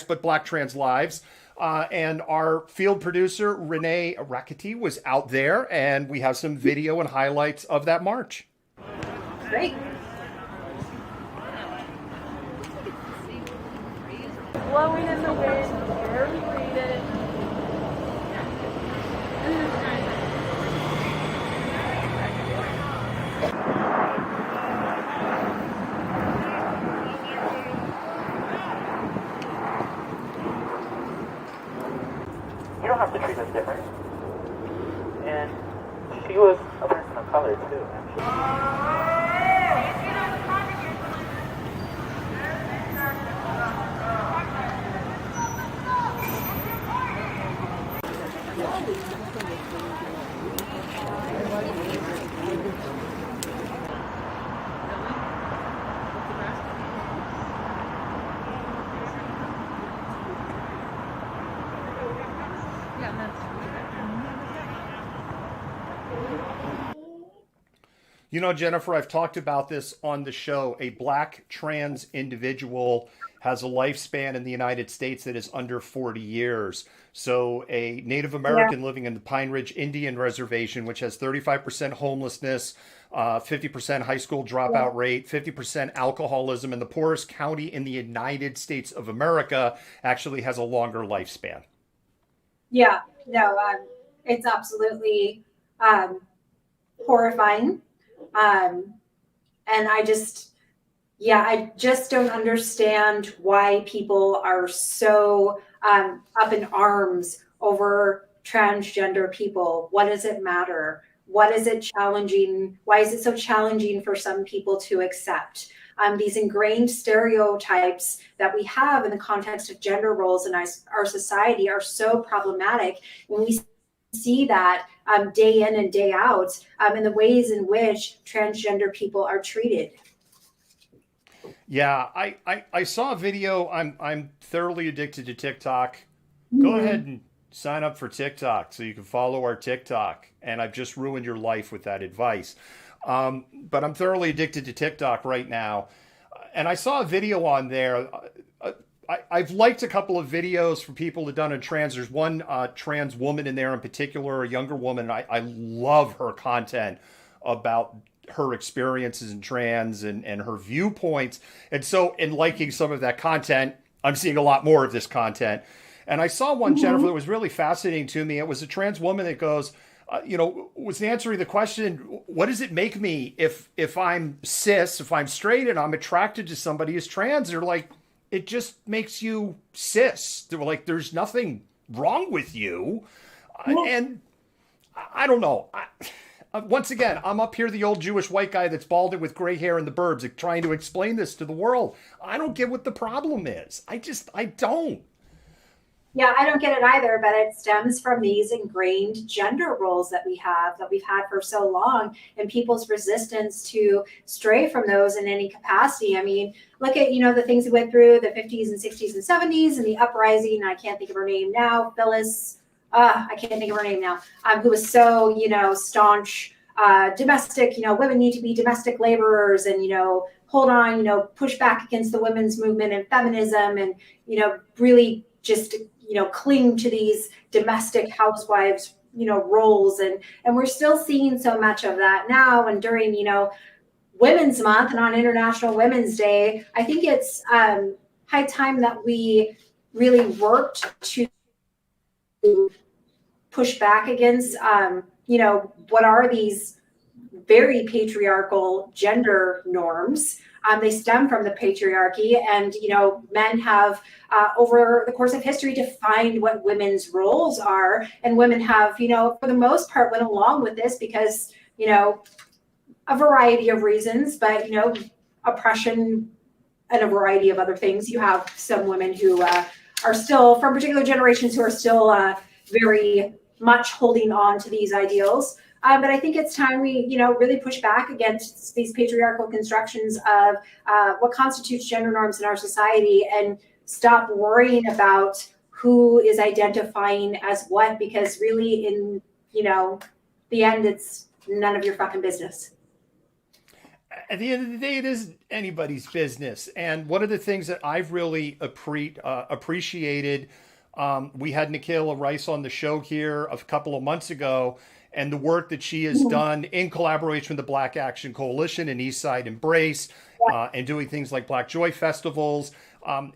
but Black Trans Lives. And our field producer, Renee Rakety, was out there, and we have some video and highlights of that march. Great. Blowing in the wind, barely breathing. You don't have to treat us different. And she was a person of color too, actually. You know, Jennifer, I've talked about this on the show. A Black trans individual has a lifespan in the United States that is under 40 years. So a Native American living in the Pine Ridge Indian Reservation, which has 35% homelessness, 50% high school dropout rate, 50% alcoholism, and the poorest county in the United States of America, actually has a longer lifespan. Yeah, no, it's absolutely horrifying. And I just don't understand why people are so up in arms over transgender people. What does it matter? What is it challenging? Why is it so challenging for some people to accept? These ingrained stereotypes that we have in the context of gender roles in our society are so problematic. When we see that day in and day out in the ways in which transgender people are treated. Yeah, I saw a video. I'm thoroughly addicted to TikTok. Go ahead and sign up for TikTok so you can follow our TikTok. And I've just ruined your life with that advice. But I'm thoroughly addicted to TikTok right now. And I saw a video on there. I've liked a couple of videos from people that done on trans. There's one trans woman in there in particular, a younger woman. I love her content about her experiences in trans and her viewpoints. And so in liking some of that content, I'm seeing a lot more of this content. And I saw one, Jennifer, that was really fascinating to me. It was a trans woman that goes, was answering the question, what does it make me if I'm cis, if I'm straight and I'm attracted to somebody who's trans? They're like, it just makes you cis. They were like, there's nothing wrong with you. And I don't know. Once again, I'm up here, the old Jewish white guy that's balded with gray hair in the burbs, trying to explain this to the world. I don't get what the problem is. I don't. Yeah, I don't get it either, but it stems from these ingrained gender roles that we've had for so long, and people's resistance to stray from those in any capacity. I mean, look at, the things we went through the 50s and 60s and 70s and the uprising. I can't think of her name now. Phyllis, I can't think of her name now, who was so, staunch, domestic, women need to be domestic laborers and, hold on, push back against the women's movement and feminism and, really just, cling to these domestic housewives, roles. And we're still seeing so much of that now. And during, Women's Month and on International Women's Day, I think it's high time that we really worked to push back against, what are these very patriarchal gender norms. They stem from the patriarchy, and men have over the course of history defined what women's roles are, and women have for the most part went along with this because a variety of reasons, but oppression and a variety of other things. You have some women who are still from particular generations who are still very much holding on to these ideals. But I think it's time we, really push back against these patriarchal constructions of what constitutes gender norms in our society and stop worrying about who is identifying as what, because really in, the end, it's none of your fucking business. At the end of the day, it is anybody's business. And one of the things that I've really appreciated, we had Nikhila Rice on the show here a couple of months ago, and the work that she has done in collaboration with the Black Action Coalition and Eastside Embrace, and doing things like Black Joy festivals,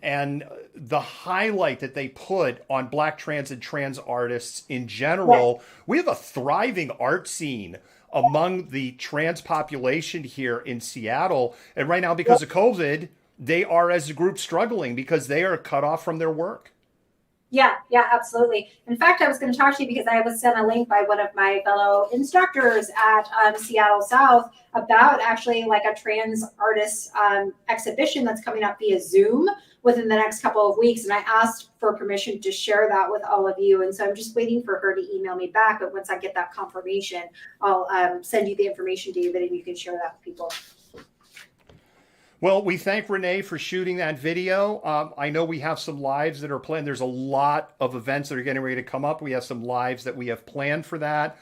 and the highlight that they put on Black trans and trans artists in general. We have a thriving art scene among the trans population here in Seattle. And right now, because of COVID, they are as a group struggling because they are cut off from their work. Yeah, absolutely. In fact, I was going to talk to you because I was sent a link by one of my fellow instructors at Seattle South about actually like a trans artist exhibition that's coming up via Zoom within the next couple of weeks. And I asked for permission to share that with all of you. And so I'm just waiting for her to email me back. But once I get that confirmation, I'll send you the information, David, and you can share that with people. Well, we thank Renee for shooting that video. I know we have some lives that are planned. There's a lot of events that are getting ready to come up. We have some lives that we have planned for that.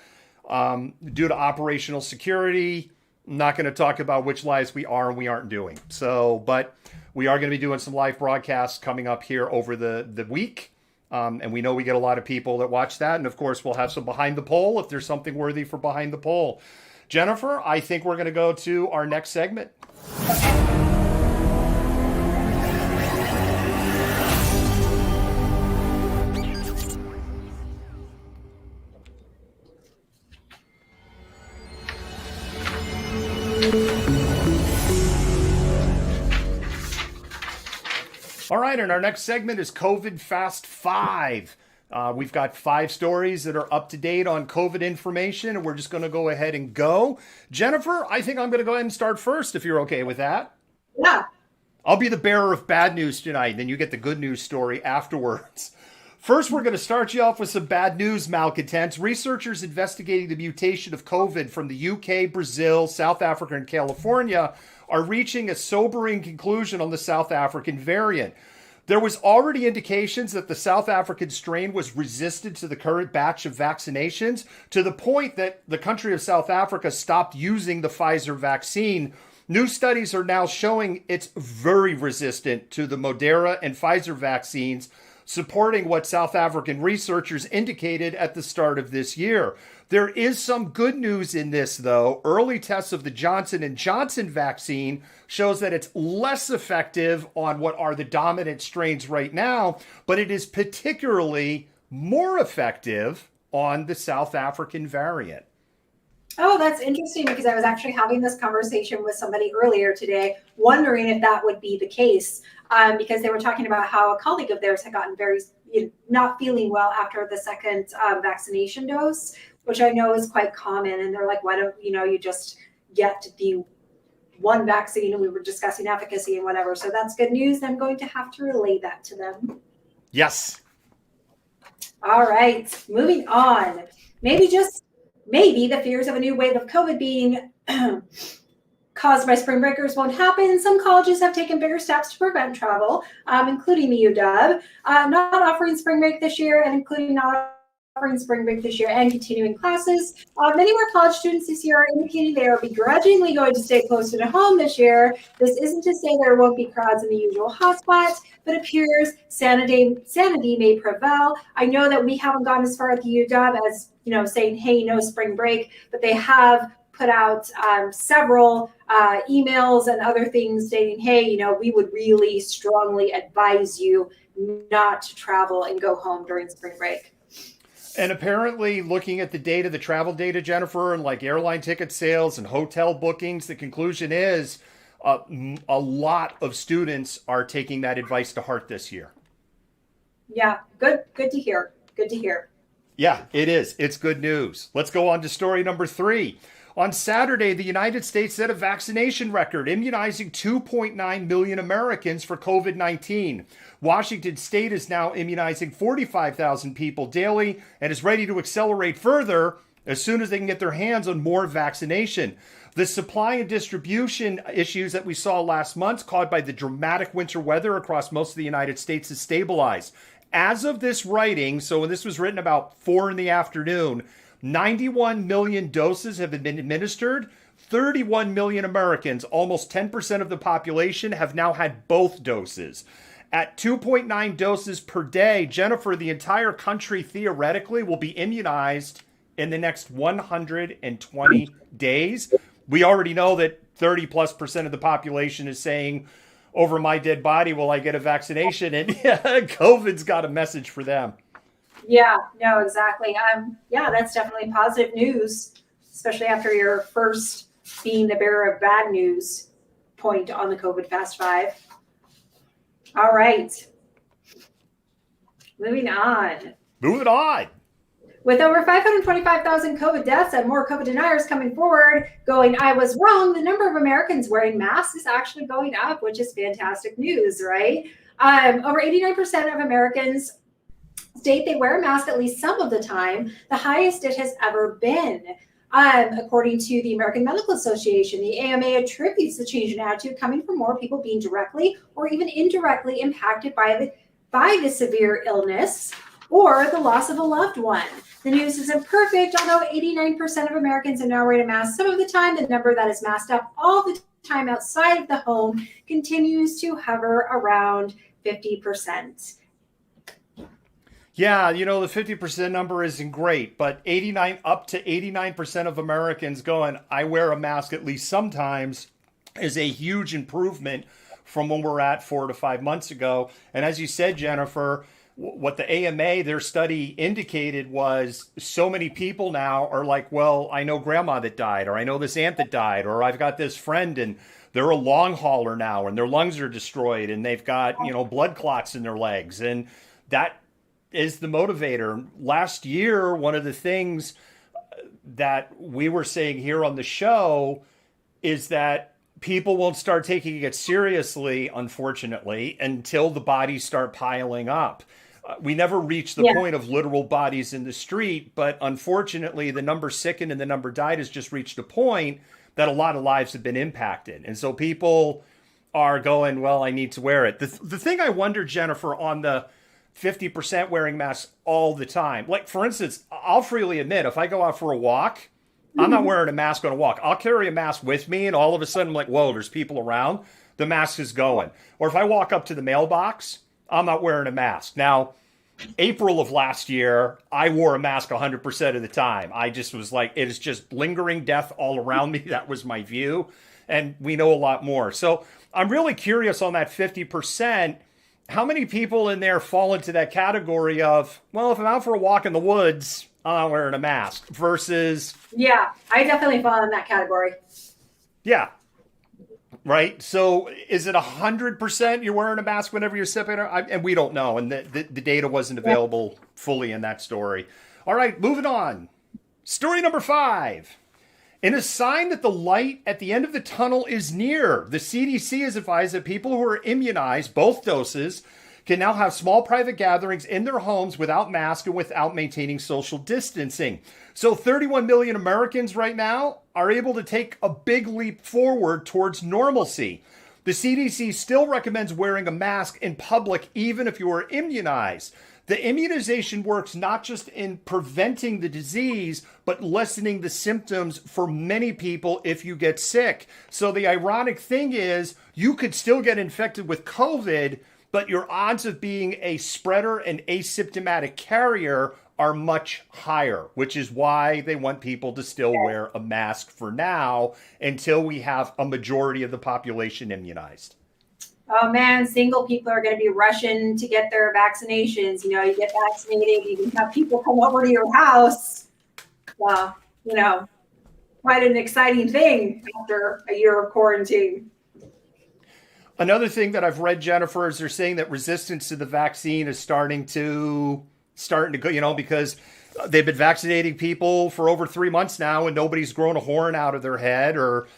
Due to operational security, I'm not going to talk about which lives we are and we aren't doing. But we are going to be doing some live broadcasts coming up here over the week. And we know we get a lot of people that watch that. And of course, we'll have some Behind the Poll if there's something worthy for Behind the Poll. Jennifer, I think we're going to go to our next segment. All right, and our next segment is COVID Fast 5. We've got 5 stories that are up to date on COVID information, and we're just going to go ahead and go. Jennifer, I think I'm going to go ahead and start first, if you're okay with that. Yeah. I'll be the bearer of bad news tonight, then you get the good news story afterwards. First, we're going to start you off with some bad news, Malcontents. Researchers investigating the mutation of COVID from the UK, Brazil, South Africa, and California are reaching a sobering conclusion on the South African variant. There was already indications that the South African strain was resistant to the current batch of vaccinations, to the point that the country of South Africa stopped using the Pfizer vaccine. New studies are now showing it's very resistant to the Moderna and Pfizer vaccines, supporting what South African researchers indicated at the start of this year. There is some good news in this, though. Early tests of the Johnson & Johnson vaccine shows that it's less effective on what are the dominant strains right now, but it is particularly more effective on the South African variant. Oh, that's interesting, because I was actually having this conversation with somebody earlier today, wondering if that would be the case, because they were talking about how a colleague of theirs had gotten not feeling well after the second vaccination dose, which I know is quite common. And they're like, why don't you just get the one vaccine? And we were discussing efficacy and whatever. So that's good news. I'm going to have to relay that to them. Yes. All right, moving on. Maybe the fears of a new wave of COVID being caused by spring breakers won't happen. Some colleges have taken bigger steps to prevent travel, including the UW, not offering spring break this year and continuing classes. Many more college students this year are indicating they are begrudgingly going to stay closer to home this year. This isn't to say there won't be crowds in the usual hotspots, but appears sanity may prevail. I know that we haven't gone as far at the UW as saying, hey, no spring break, but they have put out several emails and other things stating, hey, we would really strongly advise you not to travel and go home during spring break. And apparently, looking at the data, the travel data, Jennifer, and like airline ticket sales and hotel bookings, the conclusion is a lot of students are taking that advice to heart this year. Yeah, good to hear. Good to hear. Yeah, it is. It's good news. Let's go on to story number 3. On Saturday, the United States set a vaccination record, immunizing 2.9 million Americans for COVID-19. Washington State is now immunizing 45,000 people daily and is ready to accelerate further as soon as they can get their hands on more vaccination. The supply and distribution issues that we saw last month, caused by the dramatic winter weather across most of the United States, has stabilized. As of this writing, so when this was written about 4 p.m, 91 million doses have been administered. 31 million Americans, almost 10% of the population, have now had both doses. At 2.9 doses per day, Jennifer, the entire country theoretically will be immunized in the next 120 days. We already know that 30+% of the population is saying, over my dead body will I get a vaccination? And COVID's got a message for them. Yeah, no, exactly. Yeah, that's definitely positive news, especially after your first being the bearer of bad news point on the COVID Fast 5. All right. Moving on. With over 525,000 COVID deaths and more COVID deniers coming forward going, I was wrong, the number of Americans wearing masks is actually going up, which is fantastic news, right? Over 89% of Americans state they wear a mask at least some of the time, the highest it has ever been. According to the American Medical Association, the AMA attributes the change in attitude coming from more people being directly or even indirectly impacted by the severe illness or the loss of a loved one. The news isn't perfect. Although 89% of Americans are now wearing a mask some of the time, the number that is masked up all the time outside of the home continues to hover around 50%. Yeah, the 50% number isn't great, but up to 89% of Americans going, I wear a mask at least sometimes, is a huge improvement from when we're at 4 to 5 months ago. And as you said, Jennifer, what the AMA, their study indicated was so many people now are like, well, I know grandma that died, or I know this aunt that died, or I've got this friend and they're a long hauler now and their lungs are destroyed and they've got, blood clots in their legs. And that is the motivator. Last year, one of the things that we were saying here on the show is that people won't start taking it seriously, unfortunately, until the bodies start piling up. We never reached the point of literal bodies in the street, but unfortunately, the number sickened and the number died has just reached a point that a lot of lives have been impacted. And so people are going, well, I need to wear it. The thing I wonder, Jennifer, on the 50% wearing masks all the time. Like, for instance, I'll freely admit, if I go out for a walk, I'm not wearing a mask on a walk. I'll carry a mask with me, and all of a sudden I'm like, whoa, there's people around. The mask is going. Or if I walk up to the mailbox, I'm not wearing a mask. Now, April of last year, I wore a mask 100% of the time. I just was like, it is just lingering death all around me. That was my view. And we know a lot more. So I'm really curious on that 50%. How many people in there fall into that category of, well, if I'm out for a walk in the woods, I'm not wearing a mask versus. Yeah, I definitely fall in that category. Yeah. Right. So is it 100% you're wearing a mask whenever you're sipping? And we don't know. And the data wasn't available fully in that story. All right, moving on. Story number 5. In a sign that the light at the end of the tunnel is near, the CDC has advised that people who are immunized, both doses, can now have small private gatherings in their homes without masks and without maintaining social distancing. So 31 million Americans right now are able to take a big leap forward towards normalcy. The CDC still recommends wearing a mask in public even if you are immunized. The immunization works not just in preventing the disease, but lessening the symptoms for many people if you get sick. So the ironic thing is you could still get infected with COVID, but your odds of being a spreader and asymptomatic carrier are much higher, which is why they want people to still wear a mask for now until we have a majority of the population immunized. Oh man, single people are going to be rushing to get their vaccinations. You know, you get vaccinated, you can have people come over to your house. You know, quite an exciting thing after a year of quarantine. Another thing that I've read, Jennifer, is they're saying that resistance to the vaccine is starting to go, you know, because they've been vaccinating people for over 3 months now and nobody's grown a horn out of their head or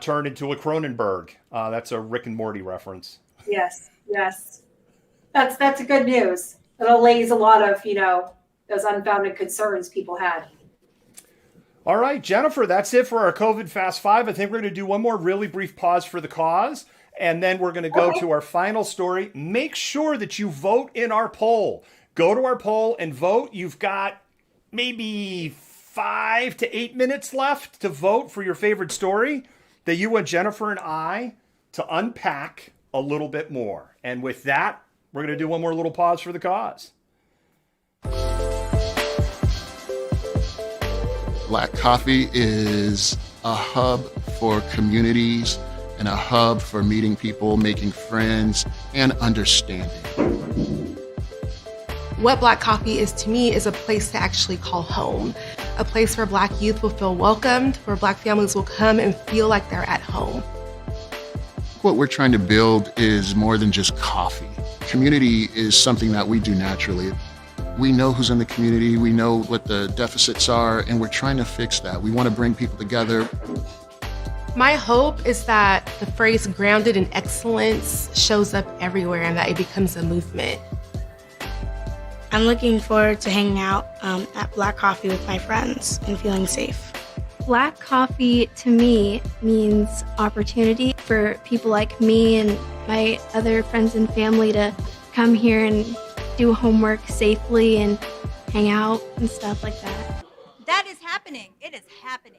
turned into a Cronenberg. That's a Rick and Morty reference. Yes. That's good news. It allays a lot of, you know, those unfounded concerns people had. All right, Jennifer, that's it for our COVID Fast 5. I think we're going to do one more really brief pause for the cause. And then we're going to go to our final story. Make sure that you vote in our poll. Go to our poll and vote. You've got maybe 5 to 8 minutes left to vote for your favorite story that you want Jennifer and I to unpack a little bit more. And with that, we're going to do one more little pause for the cause. Black Coffee is a hub for communities and a hub for meeting people, making friends, and understanding. What Black Coffee is to me is a place to actually call home, a place where Black youth will feel welcomed, where Black families will come and feel like they're at home. What we're trying to build is more than just coffee. Community is something that we do naturally. We know who's in the community, we know what the deficits are, and we're trying to fix that. We want to bring people together. My hope is that the phrase grounded in excellence shows up everywhere and that it becomes a movement. I'm looking forward to hanging out at Black Coffee with my friends and feeling safe. Black Coffee to me means opportunity for people like me and my other friends and family to come here and do homework safely and hang out and stuff like that. That is happening. It is happening.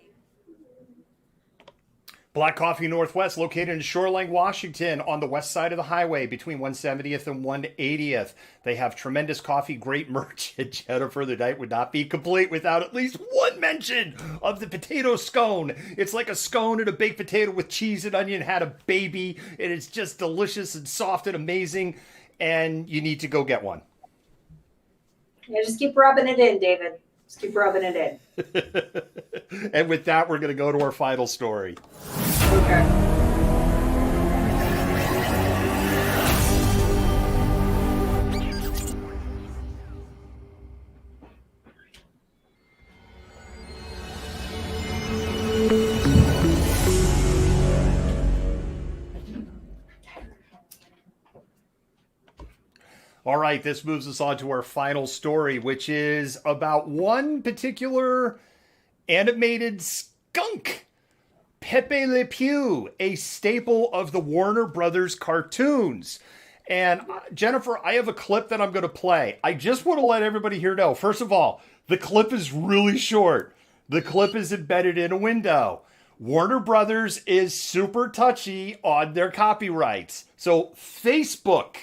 Black Coffee Northwest, located in Shoreline, Washington, on the west side of the highway between 170th and 180th. They have tremendous coffee, great merch. And Jennifer, the night would not be complete without at least one mention of the potato scone. It's like a scone and a baked potato with cheese and onion had a baby. And it's just delicious and soft and amazing. And you need to go get one. Yeah, just keep rubbing it in, David. Just keep rubbing it in. And with that, we're going to go to our final story. Okay. All right, this moves us on to our final story, which is about one particular animated skunk, Pepe Le Pew, a staple of the Warner Brothers cartoons. And Jennifer, I have a clip that I'm going to play. I just want to let everybody here know, first of all, the clip is really short. The clip is embedded in a window. Warner Brothers is super touchy on their copyrights. So Facebook,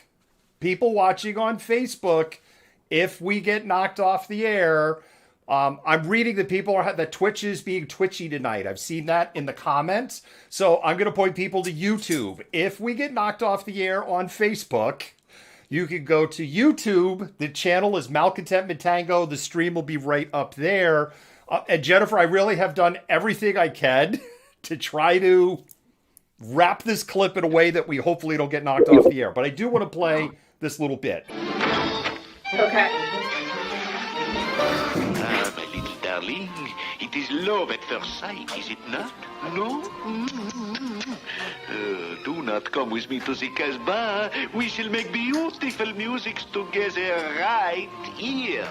people watching on Facebook, if we get knocked off the air, I'm reading that that Twitch is being twitchy tonight. I've seen that in the comments. So I'm going to point people to YouTube. If we get knocked off the air on Facebook, you can go to YouTube. The channel is Malcontentment Tango. The stream will be right up there. And Jennifer, I really have done everything I can to try to wrap this clip in a way that we hopefully don't get knocked off the air. But I do want to play this little bit. Okay. Ah, my little darling, it is love at first sight, is it not? No? Do not come with me to the Casbah. We shall make beautiful music together right here.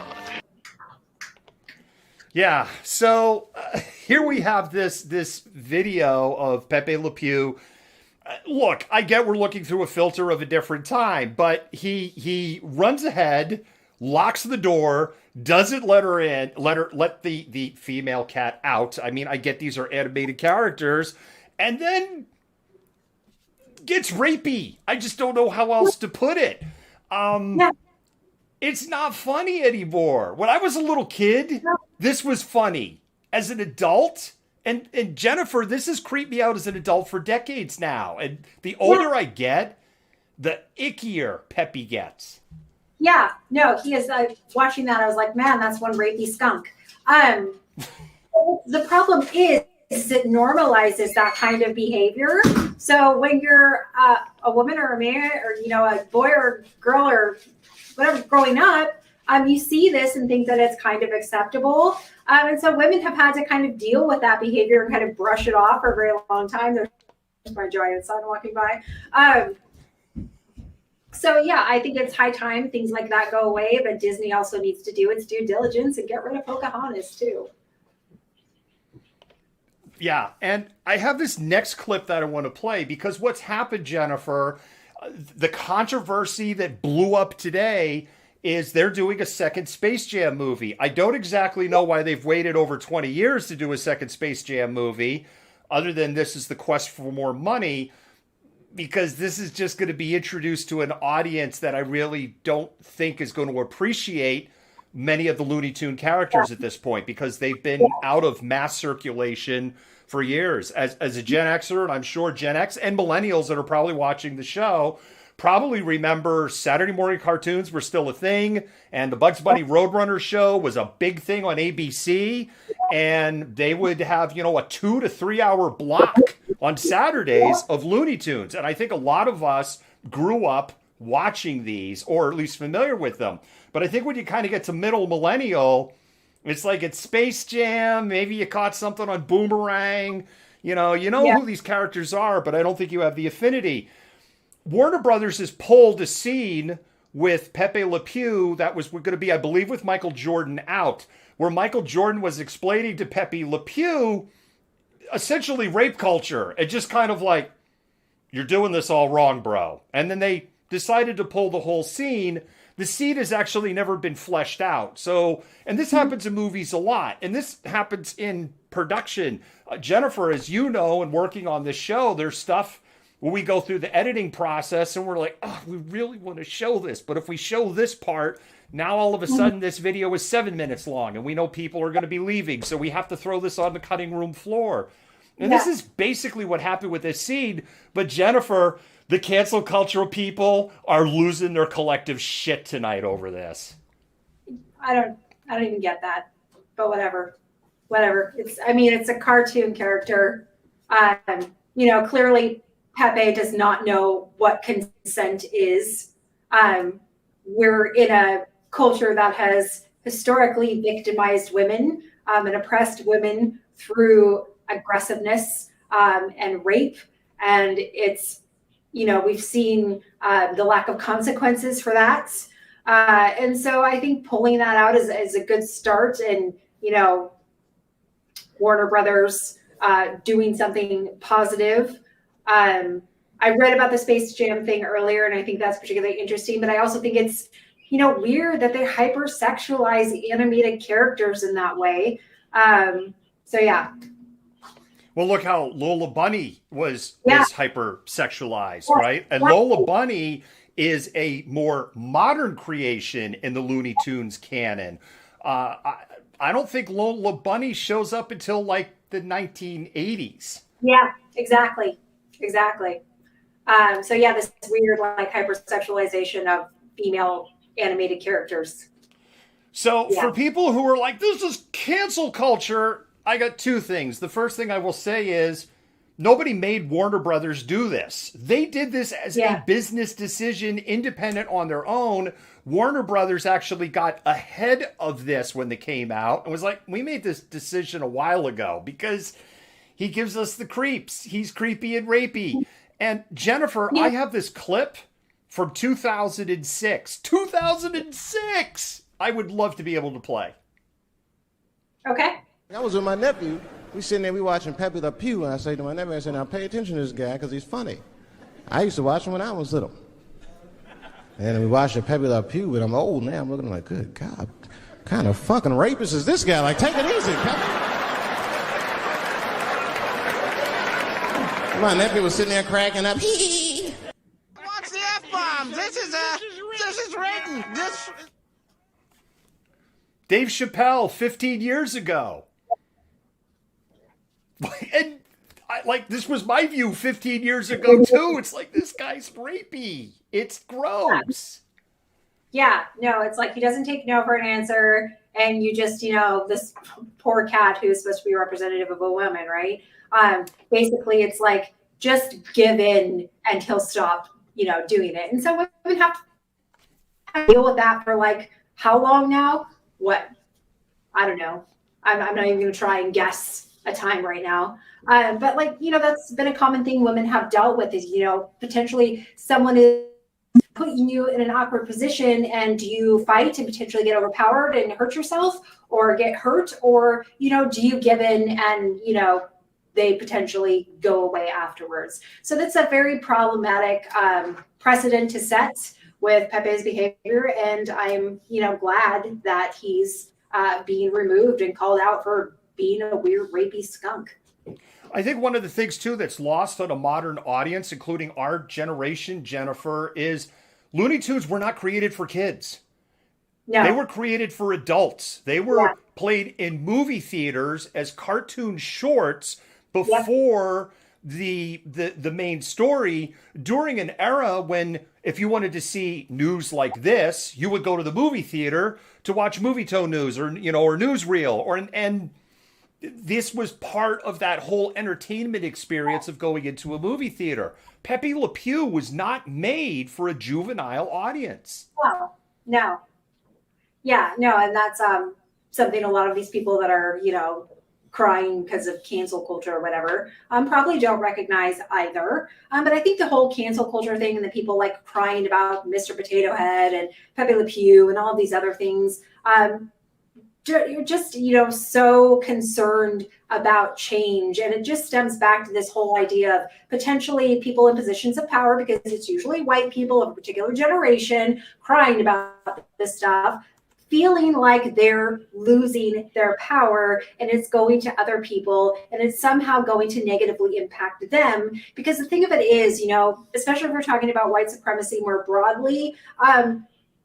Yeah, so here we have this video of Pepe Le Pew. Look, I get we're looking through a filter of a different time, but he runs ahead, locks the door, doesn't let her in, let the female cat out. I mean, I get these are animated characters, and then gets rapey. I just don't know how else to put it. It's not funny anymore. When I was a little kid, this was funny. As an adult, and Jennifer, this has creeped me out as an adult for decades now. And the older I get, the ickier Pepe gets. Yeah, no, he is. Watching that, I was like, man, that's one rapey skunk. The problem is it normalizes that kind of behavior. So when you're a woman or a man or, a boy or girl or whatever growing up, you see this and think that it's kind of acceptable. And so women have had to kind of deal with that behavior and kind of brush it off for a very long time. There's my giant son walking by. So yeah, I think it's high time things like that go away, but Disney also needs to do its due diligence and get rid of Pocahontas too. Yeah, and I have this next clip that I want to play because what's happened, Jennifer, the controversy that blew up today is they're doing a second Space Jam movie. I don't exactly know why they've waited over 20 years to do a second Space Jam movie, other than this is the quest for more money, because this is just going to be introduced to an audience that I really don't think is going to appreciate many of the Looney Tune characters at this point, because they've been out of mass circulation for years. As a Gen Xer, and I'm sure Gen X and millennials that are probably watching the show probably remember Saturday morning cartoons were still a thing, and the Bugs Bunny Roadrunner show was a big thing on ABC, and they would have, a 2 to 3 hour block on Saturdays of Looney Tunes. And I think a lot of us grew up watching these, or at least familiar with them. But I think when you kind of get to middle millennial, it's like it's Space Jam. Maybe you caught something on Boomerang. Who these characters are, but I don't think you have the affinity. Warner Brothers has pulled a scene with Pepe Le Pew that was going to be, I believe, with Michael Jordan out, where Michael Jordan was explaining to Pepe Le Pew essentially rape culture. And just kind of like, you're doing this all wrong, bro. And then they decided to pull the whole scene. The scene has actually never been fleshed out. So, and this happens in movies a lot. And this happens in production. Jennifer, as you know, and working on this show, there's stuff where we go through the editing process and we're like, oh, we really want to show this. But if we show this part, now all of a sudden this video is 7 minutes long and we know people are going to be leaving. So we have to throw this on the cutting room floor. And this is basically what happened with this scene. But Jennifer, the cancel cultural people are losing their collective shit tonight over this. I don't even get that, but whatever. It's a cartoon character. Clearly Pepe does not know what consent is. We're in a culture that has historically victimized women and oppressed women through aggressiveness and rape. And it's, we've seen the lack of consequences for that. And so I think pulling that out is a good start. And, Warner Brothers doing something positive. I read about the Space Jam thing earlier, and I think that's particularly interesting. But I also think it's, weird that they hypersexualize animated characters in that way. So yeah. Well, look how Lola Bunny was hypersexualized, right? And Lola Bunny is a more modern creation in the Looney Tunes canon. I don't think Lola Bunny shows up until like the 1980s. Yeah, exactly. Exactly. So yeah, this weird like hypersexualization of female animated characters. So for people who are like, this is cancel culture, I got two things. The first thing I will say is nobody made Warner Brothers do this. They did this as a business decision, independent on their own. Warner Brothers actually got ahead of this when they came out and was like, we made this decision a while ago because he gives us the creeps. He's creepy and rapey. And Jennifer, I have this clip from 2006. 2006! I would love to be able to play. Okay. I was with my nephew. We sitting there, we watching Pepe Le Pew, and I say to my nephew, I said, now pay attention to this guy because he's funny. I used to watch him when I was little. And we watched Pepe Le Pew, and I'm old now. I'm looking like, good God, what kind of fucking rapist is this guy? Like, take it easy, Pepe. My nephew was sitting there cracking up. What's the F-bomb? This is written. Dave Chappelle, 15 years ago. And this was my view 15 years ago too. It's like, this guy's rapey. It's gross. Yeah, no, it's like he doesn't take no for an answer. And you just, this poor cat who's supposed to be representative of a woman, right? Basically, it's like, just give in and he'll stop, doing it. And so women have to deal with that for like, how long now? What? I don't know. I'm not even going to try and guess a time right now. But that's been a common thing women have dealt with is, potentially someone is putting you in an awkward position and do you fight and potentially get overpowered and hurt yourself or get hurt? Or, do you give in and, they potentially go away afterwards. So that's a very problematic precedent to set with Pepe's behavior. And I'm, glad that he's being removed and called out for being a weird, rapey skunk. I think one of the things, too, that's lost on a modern audience, including our generation, Jennifer, is Looney Tunes were not created for kids. No. They were created for adults. They were played in movie theaters as cartoon shorts before the main story, during an era when if you wanted to see news like this, you would go to the movie theater to watch Movie Toe News or Newsreel and this was part of that whole entertainment experience of going into a movie theater. Pepe Le Pew was not made for a juvenile audience. No. Yeah, no, and that's something a lot of these people that are, crying because of cancel culture or whatever, probably don't recognize either. But I think the whole cancel culture thing and the people like crying about Mr. Potato Head and Pepe Le Pew and all these other things, you're just, so concerned about change. And it just stems back to this whole idea of potentially people in positions of power, because it's usually white people of a particular generation crying about this stuff, feeling like they're losing their power and it's going to other people and it's somehow going to negatively impact them. Because the thing of it is, especially if we're talking about white supremacy more broadly,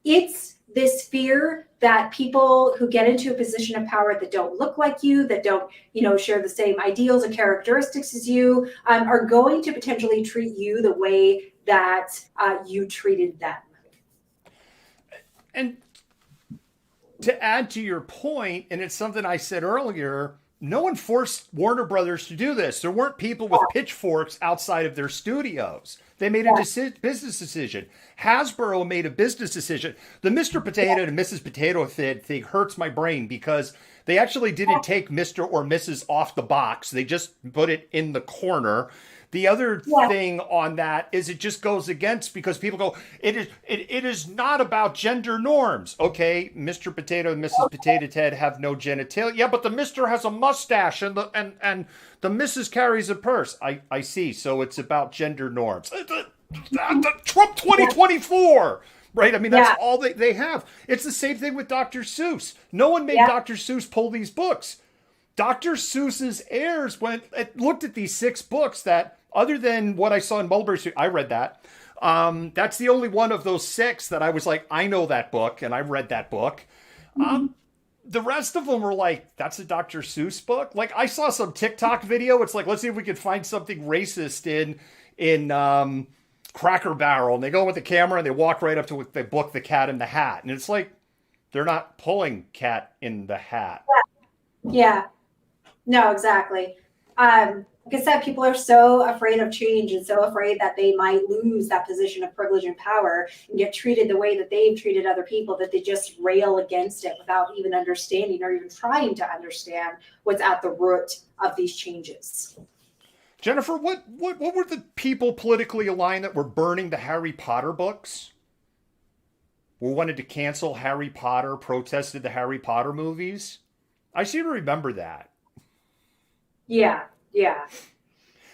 it's this fear that people who get into a position of power that don't look like you, that don't, share the same ideals and characteristics as you, are going to potentially treat you the way that you treated them. And to add to your point, and it's something I said earlier, no one forced Warner Brothers to do this. There weren't people with pitchforks outside of their studios. They made a business decision. Hasbro made a business decision. The Mr. Potato and Mrs. Potato thing hurts my brain because they actually didn't take Mr. or Mrs. off the box. They just put it in the corner. The other thing on that is it just goes against, because people go, it is not about gender norms. Okay, Mr. Potato and Mrs. Potato Head have no genitalia. Yeah, but the Mr. has a mustache and the Mrs. carries a purse. I see. So it's about gender norms. Trump 2024. Right? I mean, that's all they have. It's the same thing with Dr. Seuss. No one made Dr. Seuss pull these books. Dr. Seuss's heirs looked at these 6 books that, other than what I saw in Mulberry Street, I read that. That's the only one of those 6 that I was like, I know that book, and I read that book. The rest of them were like, that's a Dr. Seuss book. Like, I saw some TikTok video. It's like, let's see if we can find something racist in Cracker Barrel. And they go with the camera and they walk right up to the book, The Cat in the Hat. And it's like, they're not pulling Cat in the Hat. Yeah. No, exactly. Like I said, people are so afraid of change and so afraid that they might lose that position of privilege and power and get treated the way that they've treated other people, that they just rail against it without even understanding or even trying to understand what's at the root of these changes. Jennifer, what were the people politically aligned that were burning the Harry Potter books? Who wanted to cancel Harry Potter, protested the Harry Potter movies? I seem to remember that. Yeah.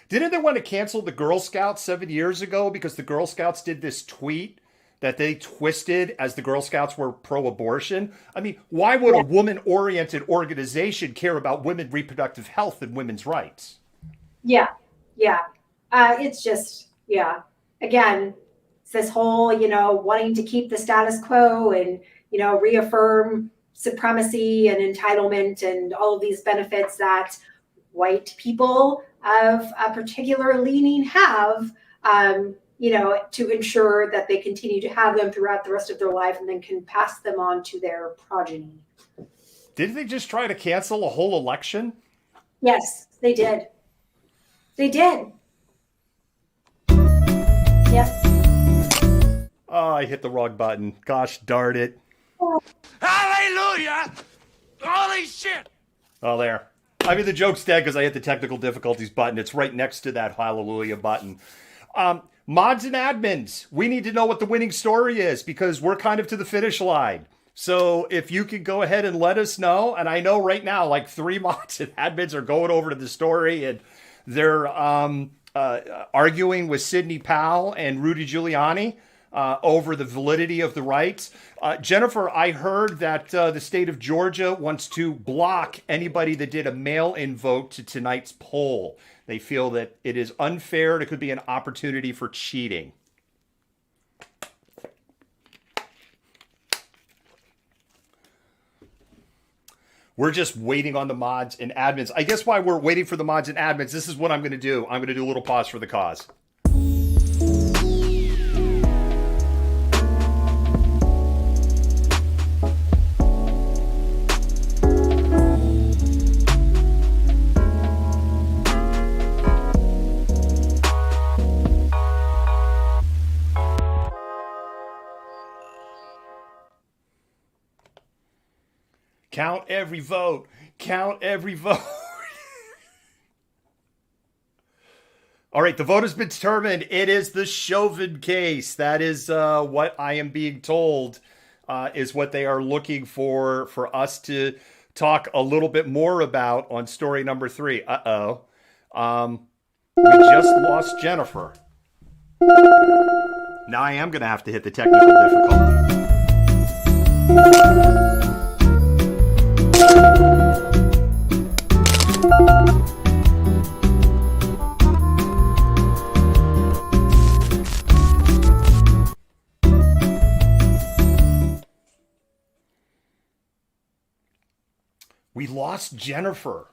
Didn't they want to cancel the Girl Scouts 7 years ago because the Girl Scouts did this tweet that they twisted as the Girl Scouts were pro-abortion? I mean, why would a woman-oriented organization care about women's reproductive health and women's rights? Yeah. It's just, again, it's this whole, wanting to keep the status quo and, reaffirm supremacy and entitlement and all of these benefits that white people of a particular leaning have, to ensure that they continue to have them throughout the rest of their life and then can pass them on to their progeny. Didn't they just try to cancel a whole election? Yes, they did. Yep. Oh, I hit the wrong button. Gosh darn it. Hallelujah! Holy shit! Oh, there. I mean, the joke's dead because I hit the technical difficulties button. It's right next to that hallelujah button. Mods and admins, we need to know what the winning story is because we're kind of to the finish line. So if you could go ahead and let us know, and I know right now, like 3 mods and admins are going over to the story and they're arguing with Sidney Powell and Rudy Giuliani over the validity of the rights. Jennifer, I heard that the state of Georgia wants to block anybody that did a mail-in vote to tonight's poll. They feel that it is unfair and it could be an opportunity for cheating. We're just waiting on the mods and admins. I guess while we're waiting for the mods and admins, this is what I'm going to do. I'm going to do a little pause for the cause. Count every vote. Count every vote. All right, the vote has been determined. It is the Chauvin case. That is what I am being told is what they are looking for us to talk a little bit more about on story number 3. We just lost Jennifer. Now I am going to have to hit the technical difficulty. We lost Jennifer.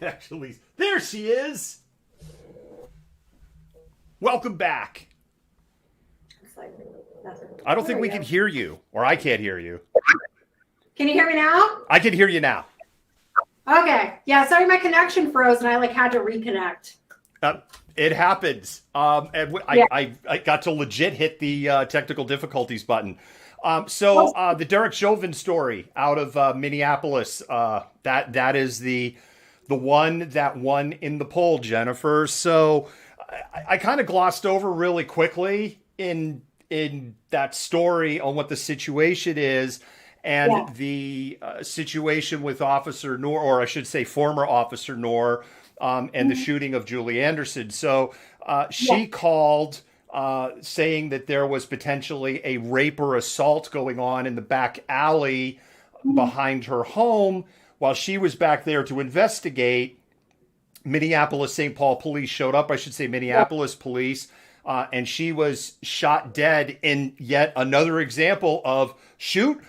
Actually, there she is. Welcome back. I don't think we can hear you, or I can't hear you. Can you hear me now? I can hear you now. Okay. Yeah, sorry, my connection froze and I had to reconnect. It happens. I got to legit hit the technical difficulties button. So the Derek Chauvin story out of Minneapolis, that is the one that won in the poll, Jennifer. So I kind of glossed over really quickly in that story on what the situation is and the situation with Officer Noor, or I should say former Officer Noor, and the shooting of Julie Anderson. So she called saying that there was potentially a rape or assault going on in the back alley behind her home. While she was back there to investigate, Minneapolis St. Paul police showed up, I should say Minneapolis police, and she was shot dead in yet another example of shoot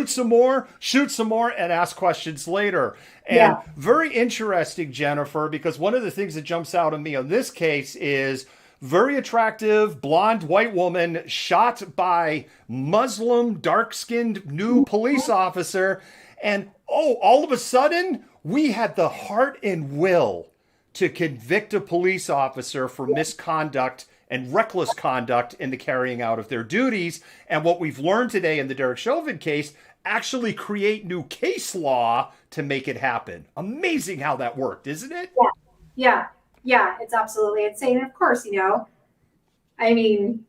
some more, and ask questions later. And very interesting, Jennifer, because one of the things that jumps out at me on this case is very attractive, blonde, white woman shot by Muslim, dark-skinned new police officer. And, all of a sudden, we had the heart and will to convict a police officer for misconduct and reckless conduct in the carrying out of their duties. And what we've learned today in the Derek Chauvin case, actually create new case law to make it happen. Amazing how that worked, isn't it? Yeah, it's absolutely insane. And of course, I mean,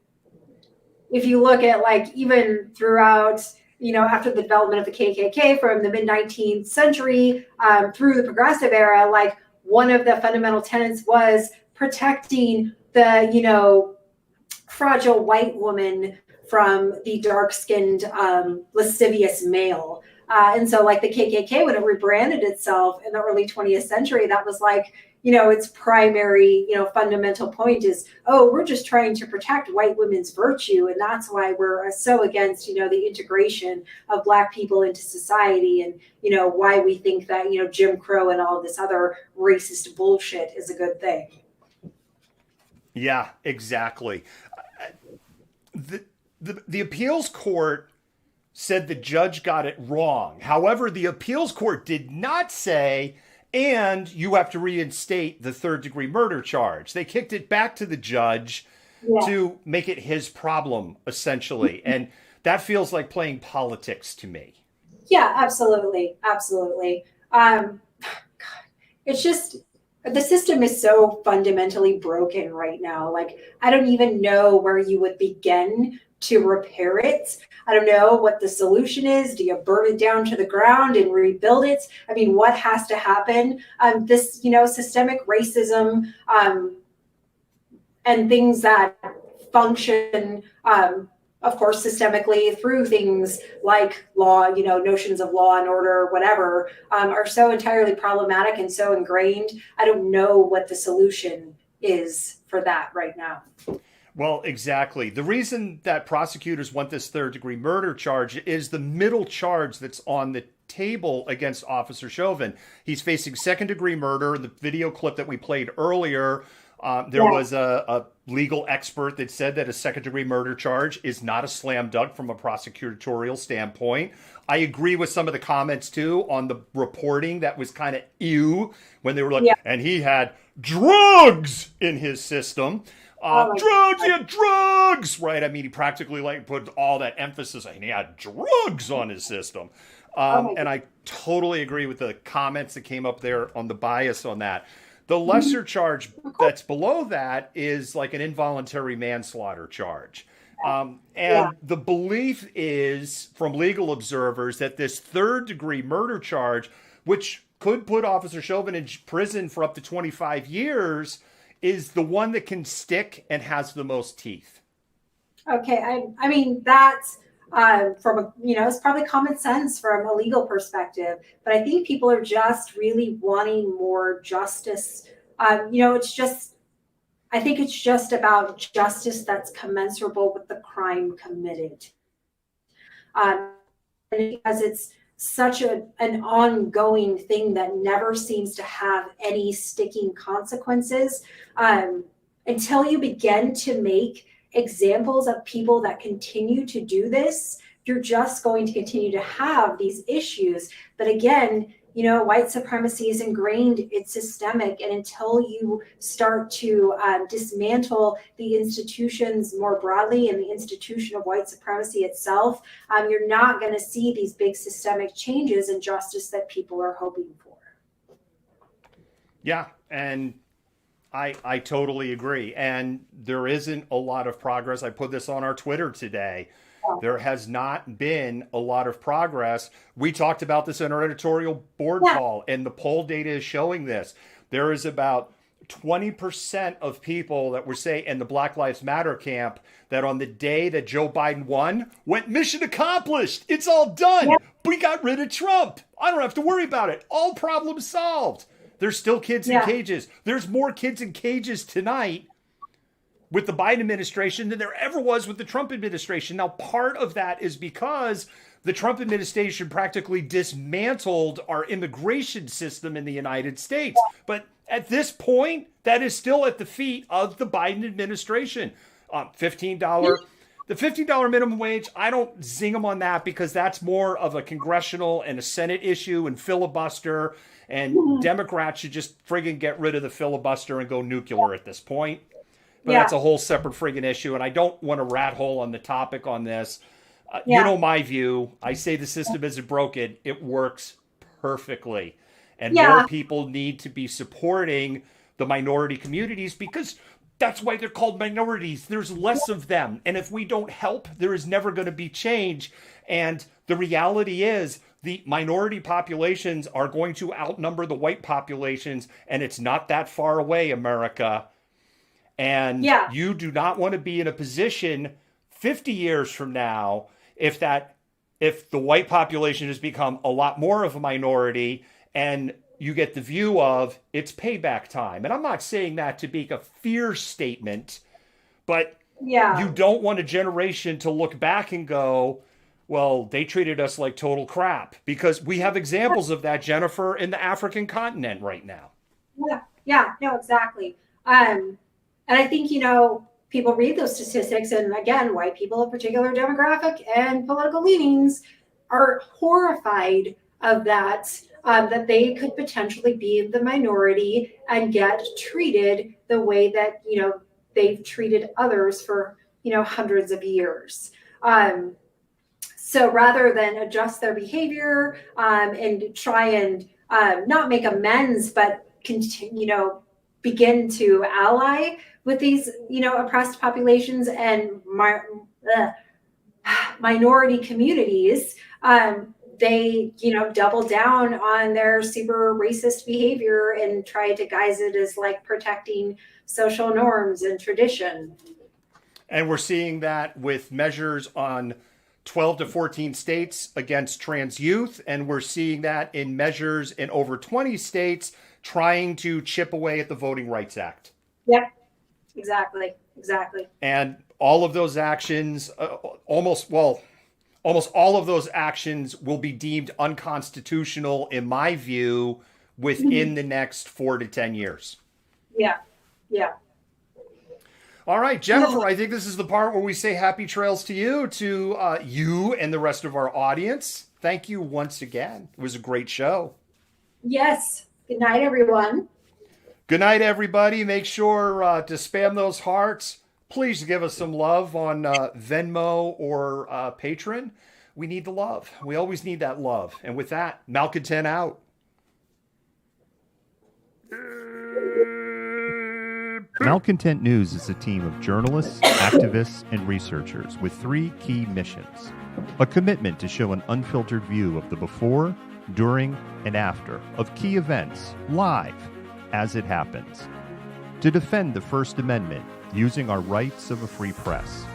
if you look at like even throughout, after the development of the KKK from the mid-19th century through the progressive era, like one of the fundamental tenets was protecting the, fragile white woman from the dark-skinned lascivious male. And so like the KKK, when it rebranded itself in the early 20th century, that was like, its primary, fundamental point is, we're just trying to protect white women's virtue. And that's why we're so against, the integration of Black people into society and, why we think that, Jim Crow and all of this other racist bullshit is a good thing. Yeah, exactly. The appeals court said the judge got it wrong. However, the appeals court did not say, and you have to reinstate the third-degree murder charge. They kicked it back to the judge to make it his problem, essentially. And that feels like playing politics to me. Yeah, absolutely. It's just, the system is so fundamentally broken right now. Like, I don't even know where you would begin to repair it. I don't know what the solution is. Do you burn it down to the ground and rebuild it? I mean, what has to happen? This, systemic racism and things that function, of course, systemically through things like law, notions of law and order, whatever, are so entirely problematic and so ingrained. I don't know what the solution is for that right now. Well, exactly. The reason that prosecutors want this third-degree murder charge is the middle charge that's on the table against Officer Chauvin. He's facing second-degree murder. In the video clip that we played earlier, there was a legal expert that said that a second-degree murder charge is not a slam dunk from a prosecutorial standpoint. I agree with some of the comments, too, on the reporting that was kind of ew when they were like, and he had drugs in his system. Drugs, he had drugs, right? I mean, he practically put all that emphasis on, he had drugs on his system. And I totally agree with the comments that came up there on the bias on that. The lesser charge that's below that is like an involuntary manslaughter charge. And the belief is from legal observers that this third-degree murder charge, which could put Officer Chauvin in prison for up to 25 years, is the one that can stick and has the most teeth. Okay, I mean, that's from it's probably common sense from a legal perspective, but I think people are just really wanting more justice. I think it's just about justice that's commensurable with the crime committed. Because it's such an ongoing thing that never seems to have any sticking consequences, until you begin to make examples of people that continue to do this, you're just going to continue to have these issues. But again, white supremacy is ingrained, it's systemic, and until you start to dismantle the institutions more broadly and the institution of white supremacy itself, you're not going to see these big systemic changes in justice that people are hoping for. Yeah, and I totally agree. And there isn't a lot of progress. I put this on our Twitter today. There has not been a lot of progress. We talked about this in our editorial board call, and the poll data is showing this. There is about 20% of people that were saying in the Black Lives Matter camp that on the day that Joe Biden won, went mission accomplished. It's all done. We got rid of Trump. I don't have to worry about it. All problems solved. There's still kids in Yeah. cages. There's more kids in cages tonight with the Biden administration than there ever was with the Trump administration. Now, part of that is because the Trump administration practically dismantled our immigration system in the United States. But at this point, that is still at the feet of the Biden administration. $15. The $15 minimum wage, I don't zing them on that because that's more of a congressional and a Senate issue and filibuster. And Democrats should just friggin' get rid of the filibuster and go nuclear at this point. But that's a whole separate friggin' issue. And I don't want to rat hole on the topic on this. You know my view. I say the system isn't broken. It works perfectly. And more people need to be supporting the minority communities because that's why they're called minorities. There's less of them. And if we don't help, there is never going to be change. And the reality is the minority populations are going to outnumber the white populations. And it's not that far away, America. And you do not want to be in a position 50 years from now if the white population has become a lot more of a minority and you get the view of it's payback time. And I'm not saying that to be a fear statement, but you don't want a generation to look back and go, well, they treated us like total crap, because we have examples of that, Jennifer, in the African continent right now. Yeah, no, exactly. And I think, people read those statistics, and again, white people of particular demographic and political leanings are horrified of that, that they could potentially be the minority and get treated the way that, they've treated others for, hundreds of years. So rather than adjust their behavior and try and not make amends, but continue, begin to ally with these, oppressed populations and minority communities, they, double down on their super racist behavior and try to guise it as like protecting social norms and tradition. And we're seeing that with measures on 12 to 14 states against trans youth. And we're seeing that in measures in over 20 states trying to chip away at the Voting Rights Act. Yep, exactly. And all of those actions, almost all of those actions will be deemed unconstitutional, in my view, within the next 4 to 10 years. Yeah. All right, Jennifer, I think this is the part where we say happy trails to you and the rest of our audience. Thank you once again. It was a great show. Yes. Good night, everyone. Good night, everybody. Make sure to spam those hearts. Please give us some love on Venmo or Patreon. We need the love. We always need that love. And with that, Malcontent out. Malcontent News is a team of journalists, activists, and researchers with 3 key missions. A commitment to show an unfiltered view of the before, during, and after of key events live as it happens. To defend the First Amendment using our rights of a free press.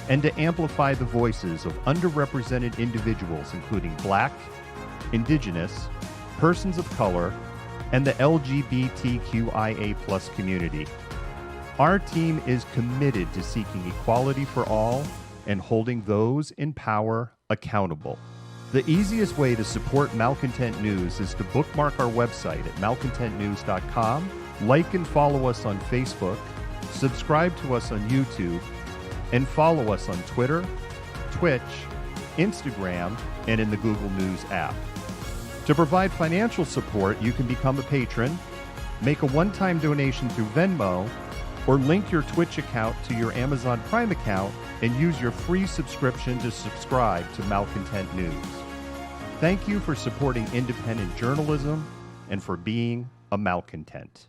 And to amplify the voices of underrepresented individuals including Black, Indigenous, persons of color, and the LGBTQIA+ community. Our team is committed to seeking equality for all and holding those in power accountable. The easiest way to support Malcontent News is to bookmark our website at malcontentnews.com, like and follow us on Facebook, subscribe to us on YouTube, and follow us on Twitter, Twitch, Instagram, and in the Google News app. To provide financial support, you can become a patron, make a one-time donation through Venmo, or link your Twitch account to your Amazon Prime account and use your free subscription to subscribe to Malcontent News. Thank you for supporting independent journalism and for being a malcontent.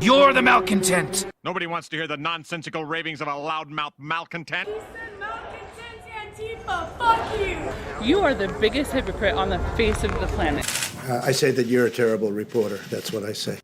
You're the malcontent. Nobody wants to hear the nonsensical ravings of a loudmouth malcontent. Oh, fuck you! You are the biggest hypocrite on the face of the planet. I say that you're a terrible reporter. That's what I say.